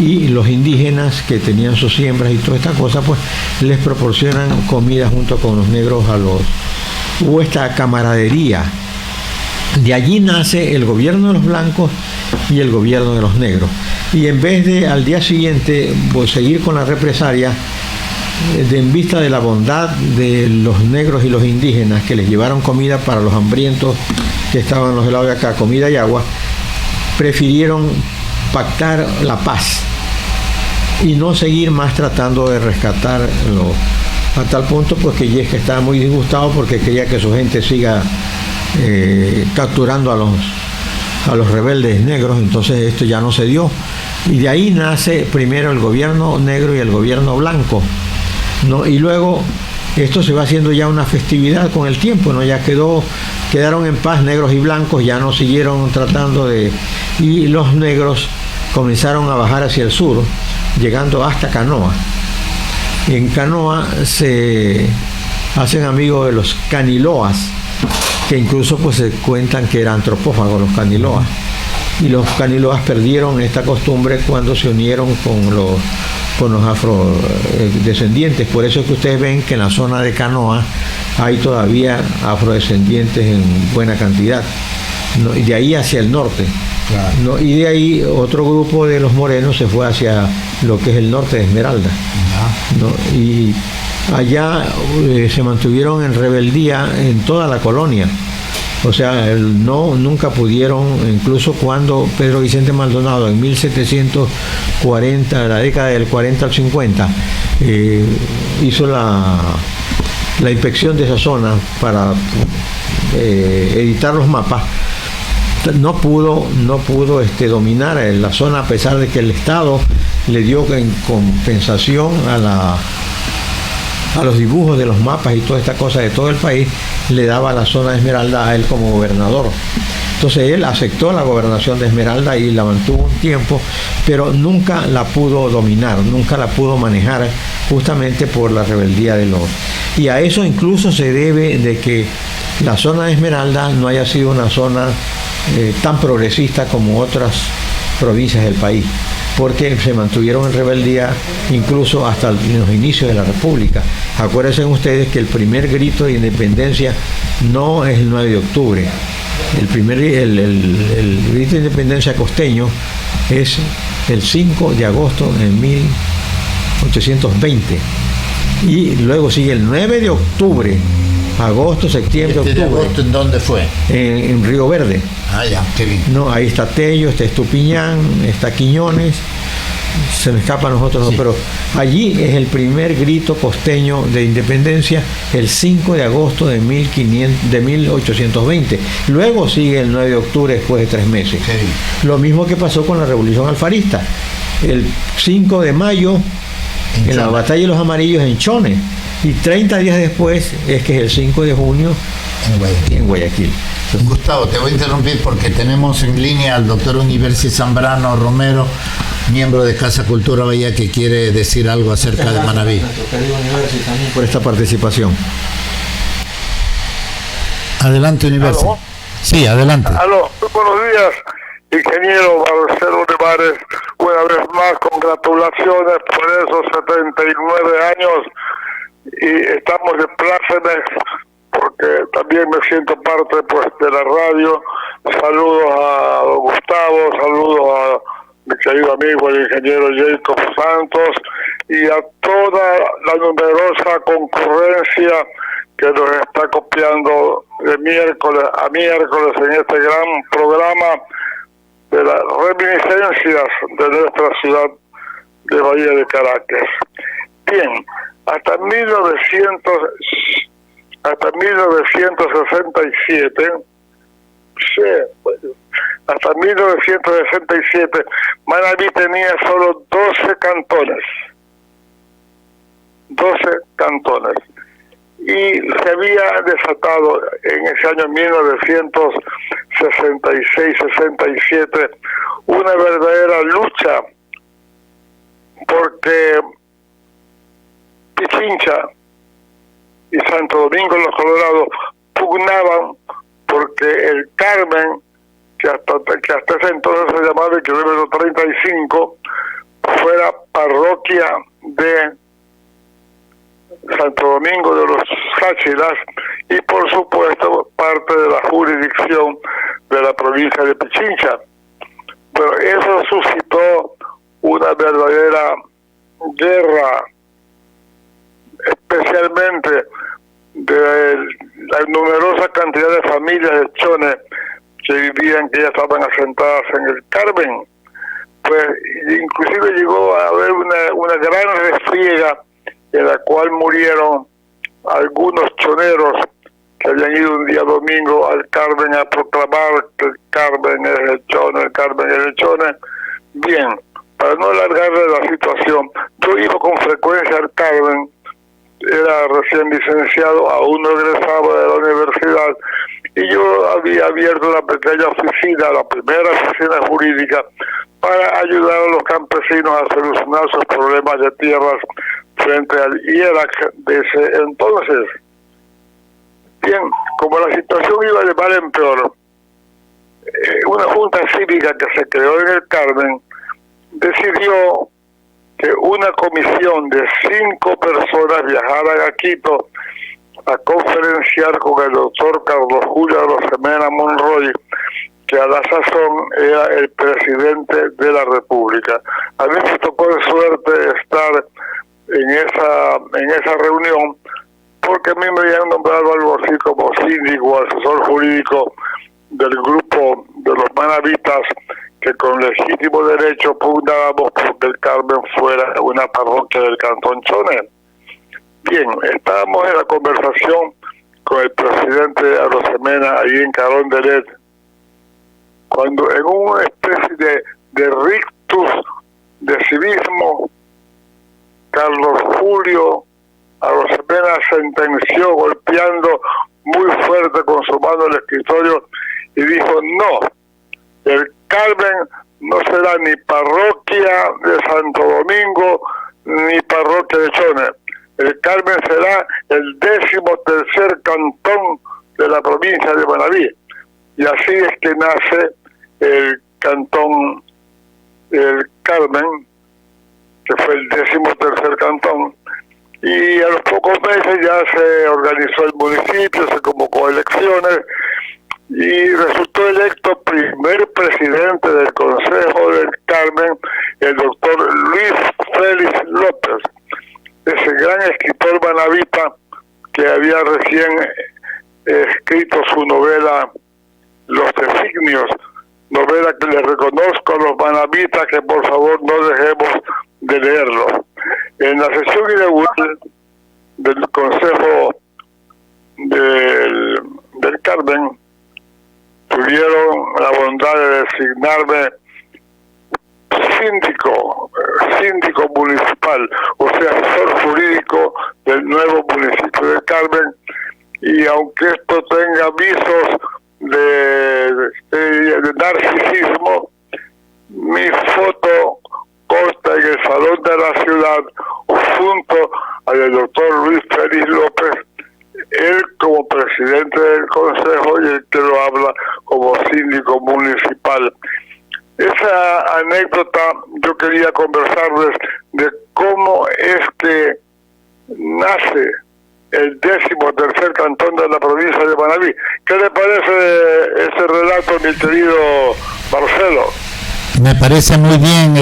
y los indígenas que tenían sus siembras y toda esta cosa pues les proporcionan comida junto con los negros hubo esta camaradería. De allí nace el gobierno de los blancos y el gobierno de los negros, y en vez de al día siguiente pues, seguir con la represalia, en vista de la bondad de los negros y los indígenas que les llevaron comida para los hambrientos que estaban en los lados de acá, comida y agua, prefirieron pactar la paz y no seguir más tratando de rescatarlo, a tal punto pues que Yesca estaba muy disgustado porque quería que su gente siga capturando a los rebeldes negros. Entonces esto ya no se dio, y de ahí nace primero el gobierno negro y el gobierno blanco, ¿no? Y luego esto se va haciendo ya una festividad con el tiempo, ¿no? Ya quedaron en paz negros y blancos, ya no siguieron tratando y los negros comenzaron a bajar hacia el sur, llegando hasta Canoa. En Canoa se hacen amigos de los caniloas, que incluso pues se cuentan que eran antropófagos los caniloas, y los caniloas perdieron esta costumbre cuando se unieron con los afrodescendientes. Por eso es que ustedes ven que en la zona de Canoa hay todavía afrodescendientes en buena cantidad, ¿no? Y de ahí hacia el norte, claro, ¿no? Y de ahí otro grupo de los morenos se fue hacia lo que es el norte de Esmeralda, ¿no? Y allá se mantuvieron en rebeldía en toda la colonia. O sea, nunca pudieron, incluso cuando Pedro Vicente Maldonado en 1740, la década del 40 al 50, hizo la inspección de esa zona para editar los mapas, no pudo dominar la zona, a pesar de que el Estado le dio en compensación a los dibujos de los mapas y toda esta cosa de todo el país, le daba la zona de Esmeralda a él como gobernador. Entonces él aceptó la gobernación de Esmeralda y la mantuvo un tiempo, pero nunca la pudo dominar, nunca la pudo manejar, justamente por la rebeldía de los... Y a eso incluso se debe de que la zona de Esmeralda no haya sido una zona tan progresista como otras provincias del país, porque se mantuvieron en rebeldía incluso hasta los inicios de la República. Acuérdense ustedes que el primer grito de independencia no es el 9 de octubre. El grito de independencia costeño es el 5 de agosto de 1820. Y luego sigue el 9 de octubre, agosto, septiembre, octubre. ¿De agosto en dónde fue? En Río Verde. Ah, ya, qué bien. No, ahí está Tello, está Estupiñán, está Quiñones, se me escapan los otros, sí, pero allí es el primer grito costeño de independencia, el 5 de agosto de 1820. Luego sigue el 9 de octubre después de 3 meses. Sí. Lo mismo que pasó con la Revolución Alfarista. El 5 de mayo, en la batalla de los Amarillos en Chone, y 30 días después es que es el 5 de junio en Guayaquil. Gustavo, te voy a interrumpir porque tenemos en línea al doctor Universi Zambrano Romero, miembro de Casa Cultura Bahía, que quiere decir algo acerca de Manabí. También por esta participación. Adelante, Universi. ¿Aló? Sí, adelante. Aló, buenos días, ingeniero Marcelo Olivares. Una vez más, congratulaciones por esos 79 años, y estamos de plácemes porque también me siento parte pues de la radio. Saludos a don Gustavo, saludos a mi querido amigo el ingeniero Jacob Santos y a toda la numerosa concurrencia que nos está copiando de miércoles a miércoles en este gran programa de las reminiscencias de nuestra ciudad de Bahía de Caracas. Bien, hasta 1967 hasta 1967, Manabí tenía solo 12 cantones. 12 cantones. Y se había desatado en ese año 1966-67 una verdadera lucha, porque Pichincha y Santo Domingo, los Colorados, pugnaban porque el Carmen, que hasta ese entonces se llamaba el kilómetro 35, fuera parroquia de Santo Domingo de los Sáchilas y por supuesto parte de la jurisdicción de la provincia de Pichincha. Pero eso suscitó una verdadera guerra, especialmente de la numerosa cantidad de familias de chones que vivían, que ya estaban asentadas en el Carmen. Pues inclusive llegó a haber una gran refriega en la cual murieron algunos choneros que habían ido un día domingo al Carmen a proclamar que el Carmen es el chone, el Carmen es el chone. Bien, para no alargarle la situación, yo iba con frecuencia al Carmen, era recién licenciado, aún no egresaba de la universidad, y yo había abierto una pequeña oficina, la primera oficina jurídica, para ayudar a los campesinos a solucionar sus problemas de tierras frente al IERAC de ese entonces. Bien, como la situación iba de mal en peor, una junta cívica que se creó en el Carmen decidió que una comisión de 5 personas viajaran a Quito a conferenciar con el doctor Carlos Julio Arosemena Monroy, que a la sazón era el presidente de la República. A mí me tocó de suerte estar en esa reunión, porque a mí me habían nombrado algo así como síndico, asesor jurídico del grupo de los manabitas, que con legítimo derecho pugnábamos porque el Carmen fuera una parroquia del Cantón Choné. Bien, estábamos en la conversación con el presidente Arosemena ahí en Carondelet, cuando en una especie de rictus de civismo, Carlos Julio Arosemena sentenció golpeando muy fuerte con su mano el escritorio y dijo: no, el Carmen no será ni parroquia de Santo Domingo ni parroquia de Choné. El Carmen será el 13º cantón de la provincia de Manabí. Y así es que nace el cantón el Carmen, que fue el 13º cantón, y a los pocos meses ya se organizó el municipio, se convocó elecciones y resultó electo primer presidente del Consejo del Carmen el doctor Luis Félix López, ese gran escritor manabita que había recién escrito su novela Los Designios, novela que le reconozco a los manabitas que por favor no dejemos de leerlo. En la sesión inaugural del Consejo del Carmen tuvieron la bondad de designarme síndico municipal, o sea, asesor jurídico del nuevo municipio del Carmen, y aunque esto tenga visos de narcisismo, mi foto consta en el Salón de la Ciudad junto al doctor Luis Félix López, él como presidente del Consejo y el que lo habla como síndico municipal. Esa anécdota yo quería conversarles de cómo es que nace el 13º cantón de la provincia de Manabí. ¿Qué le parece ese relato, mi querido Marcelo? Me parece muy bien,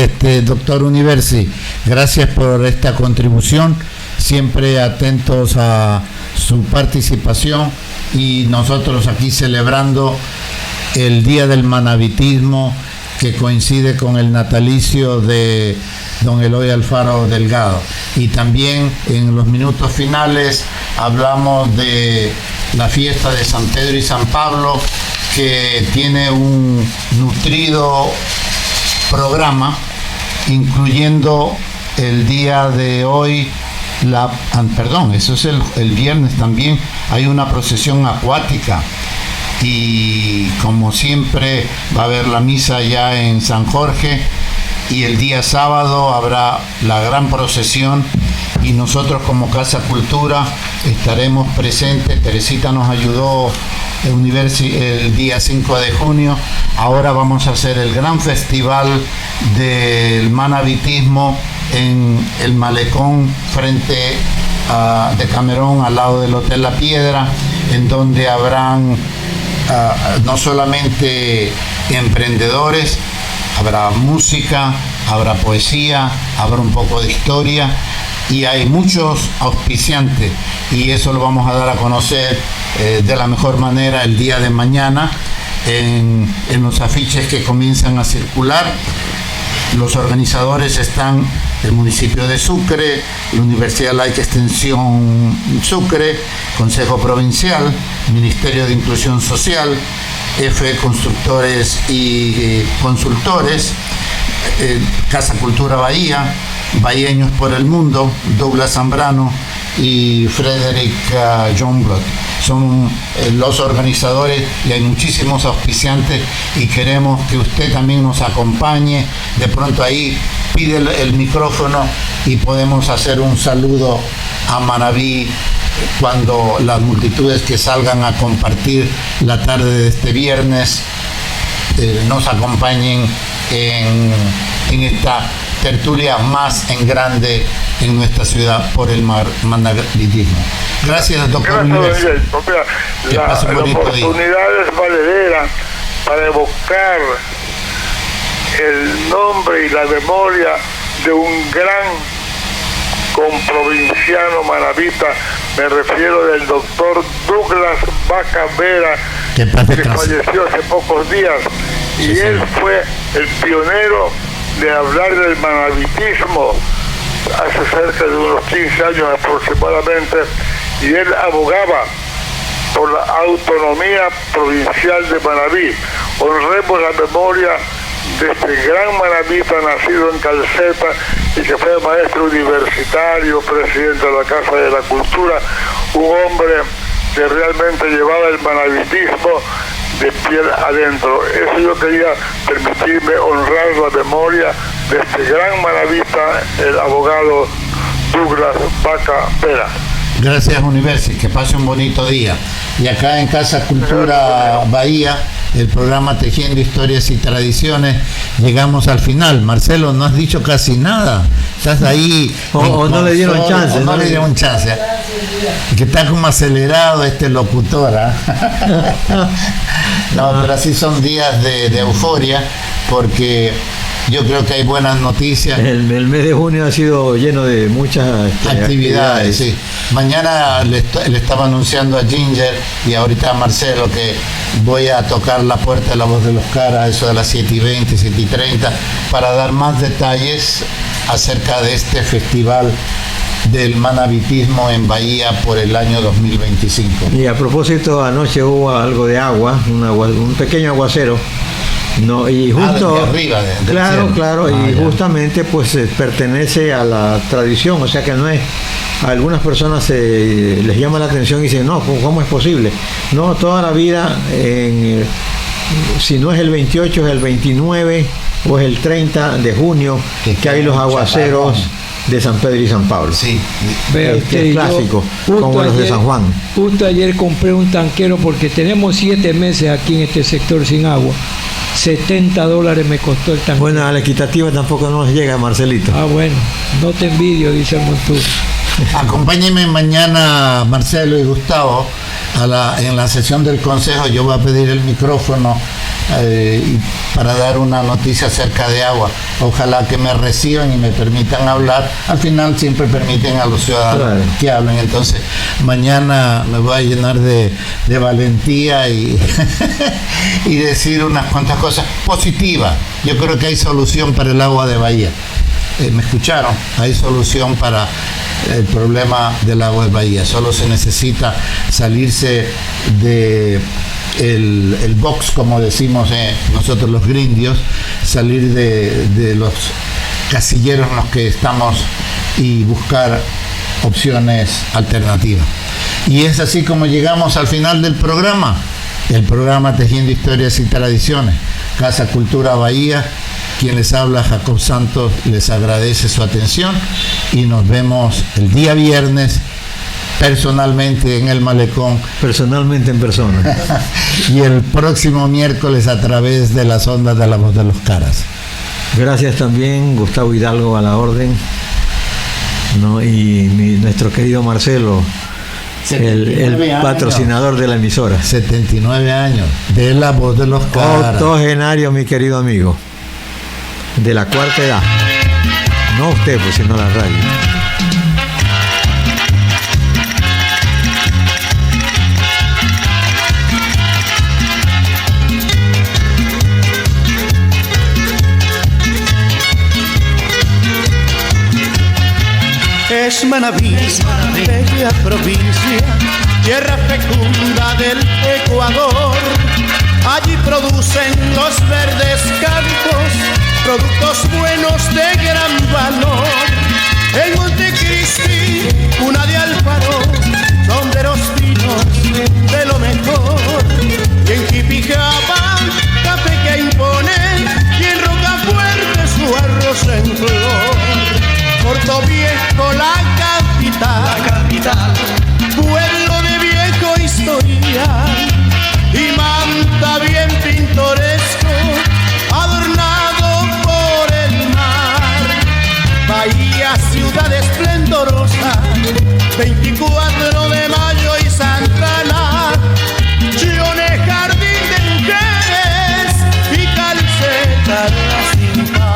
doctor Universi. Gracias por esta contribución, siempre atentos a su participación, y nosotros aquí celebrando el Día del Manabitismo, que coincide con el natalicio de don Eloy Alfaro Delgado. Y también en los minutos finales hablamos de la fiesta de San Pedro y San Pablo, que tiene un nutrido programa, incluyendo el día de hoy, eso es el viernes también, hay una procesión acuática. Y como siempre va a haber la misa ya en San Jorge, y el día sábado habrá la gran procesión, y nosotros como Casa Cultura estaremos presentes. Teresita nos ayudó el día 5 de junio. Ahora vamos a hacer el gran festival del manabitismo en el malecón frente de Camerón, al lado del Hotel La Piedra, en donde habrán no solamente emprendedores, habrá música, habrá poesía, habrá un poco de historia, y hay muchos auspiciantes, y eso lo vamos a dar a conocer de la mejor manera el día de mañana en los afiches que comienzan a circular. Los organizadores están el municipio de Sucre, la Universidad Laica Extensión Sucre, Consejo Provincial, Ministerio de Inclusión Social, F Constructores y Consultores, Casa Cultura Bahía, Bahienños por el Mundo, Douglas Zambrano y Frederick Johnblad. Son los organizadores, y hay muchísimos auspiciantes, y queremos que usted también nos acompañe. De pronto ahí pide el micrófono y podemos hacer un saludo a Manabí cuando las multitudes que salgan a compartir la tarde de este viernes nos acompañen en esta tertulia más en grande en nuestra ciudad por el manabitismo. Gracias, doctor. Gracias, la oportunidad es valedera para evocar el nombre y la memoria de un gran comprovinciano manabita. Me refiero del doctor Douglas Vaca Vera, que falleció hace pocos días, y él fue el pionero de hablar del manabitismo hace cerca de unos 15 años aproximadamente, y él abogaba por la autonomía provincial de Manabí. Honremos la memoria de este gran manabita nacido en Calceta y que fue maestro universitario, presidente de la Casa de la Cultura, un hombre que realmente llevaba el manabitismo de piel adentro. Eso yo quería permitirme honrar la memoria de este gran manabita, el abogado Douglas Vaca Vera. Gracias, Universi, que pase un bonito día. Y acá en Casa Cultura Bahía, el programa Tejiendo Historias y Tradiciones, llegamos al final. Marcelo, no has dicho casi nada. Estás ahí. O no le dieron chance. No le dieron chance. Que está como acelerado este locutor. No, pero así son días de euforia, porque yo creo que hay buenas noticias. El mes de junio ha sido lleno de muchas actividades. Sí. Mañana le estaba anunciando a Ginger y ahorita a Marcelo que voy a tocar la puerta de La Voz de los Caras, eso de las 7:20, 7:30, para dar más detalles acerca de este festival del manabitismo en Bahía por el año 2025. Y a propósito, anoche hubo algo de agua, un pequeño aguacero. No, y justo arriba claro, y justamente pues pertenece a la tradición, o sea que no es, a algunas personas les llama la atención y dicen, no, ¿cómo es posible? No, toda la vida, si no es el 28, es el 29 o es el 30 de junio que hay los aguaceros de San Pedro y San Pablo. Sí, es clásico, como los de San Juan. Justo ayer compré un tanquero porque tenemos 7 meses aquí en este sector sin agua. $70 me costó el tanque. Bueno, a la equitativa tampoco nos llega, Marcelito. Ah, bueno, no te envidio, dice el Montú. Acompáñenme mañana, Marcelo y Gustavo, en la sesión del Consejo. Yo voy a pedir el micrófono para dar una noticia acerca de agua. Ojalá que me reciban y me permitan hablar. Al final siempre permiten a los ciudadanos que hablen. Entonces mañana me voy a llenar de valentía y decir unas cuantas cosas positivas. Yo creo que hay solución para el agua de Bahía. ¿Me escucharon? Hay solución para el problema del agua de Bahía. Solo se necesita salirse de el box, como decimos nosotros los grindios, salir de los casilleros en los que estamos y buscar opciones alternativas. Y es así como llegamos al final del programa, el programa Tejiendo Historias y Tradiciones. Casa Cultura Bahía, quien les habla, Jacob Santos, les agradece su atención y nos vemos el día viernes personalmente en el Malecón. Personalmente en persona. Y el próximo miércoles a través de las ondas de La Voz de los Caras. Gracias también, Gustavo Hidalgo a la orden, ¿no? Y nuestro querido Marcelo, el patrocinador de la emisora. 79 años de La Voz de los Caras. Octogenario, mi querido amigo, de la cuarta edad. No usted, pues, sino la radio. Es Manabí, bella provincia, tierra fecunda del Ecuador. Allí producen los verdes campos productos buenos de gran valor. En Montecristi, cuna de Alfaro, sombreros finos de lo mejor. Y en Quipijapa, café que impone, y en Rocafuerte su arroz en flor. Puerto Viejo, la capital, pueblo de viejo historial, y Manta bien pintoresco, adornado por el mar. Bahía, ciudad esplendorosa, 24 de mayo y Santana, Chione, jardín de mujeres y calceta de la cinta.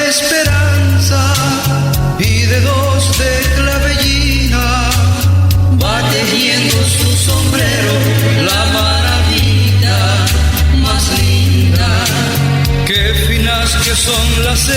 Esperanza y de dos de clavellina va tejiendo su sombrero la maravilla más linda. Qué finas que son las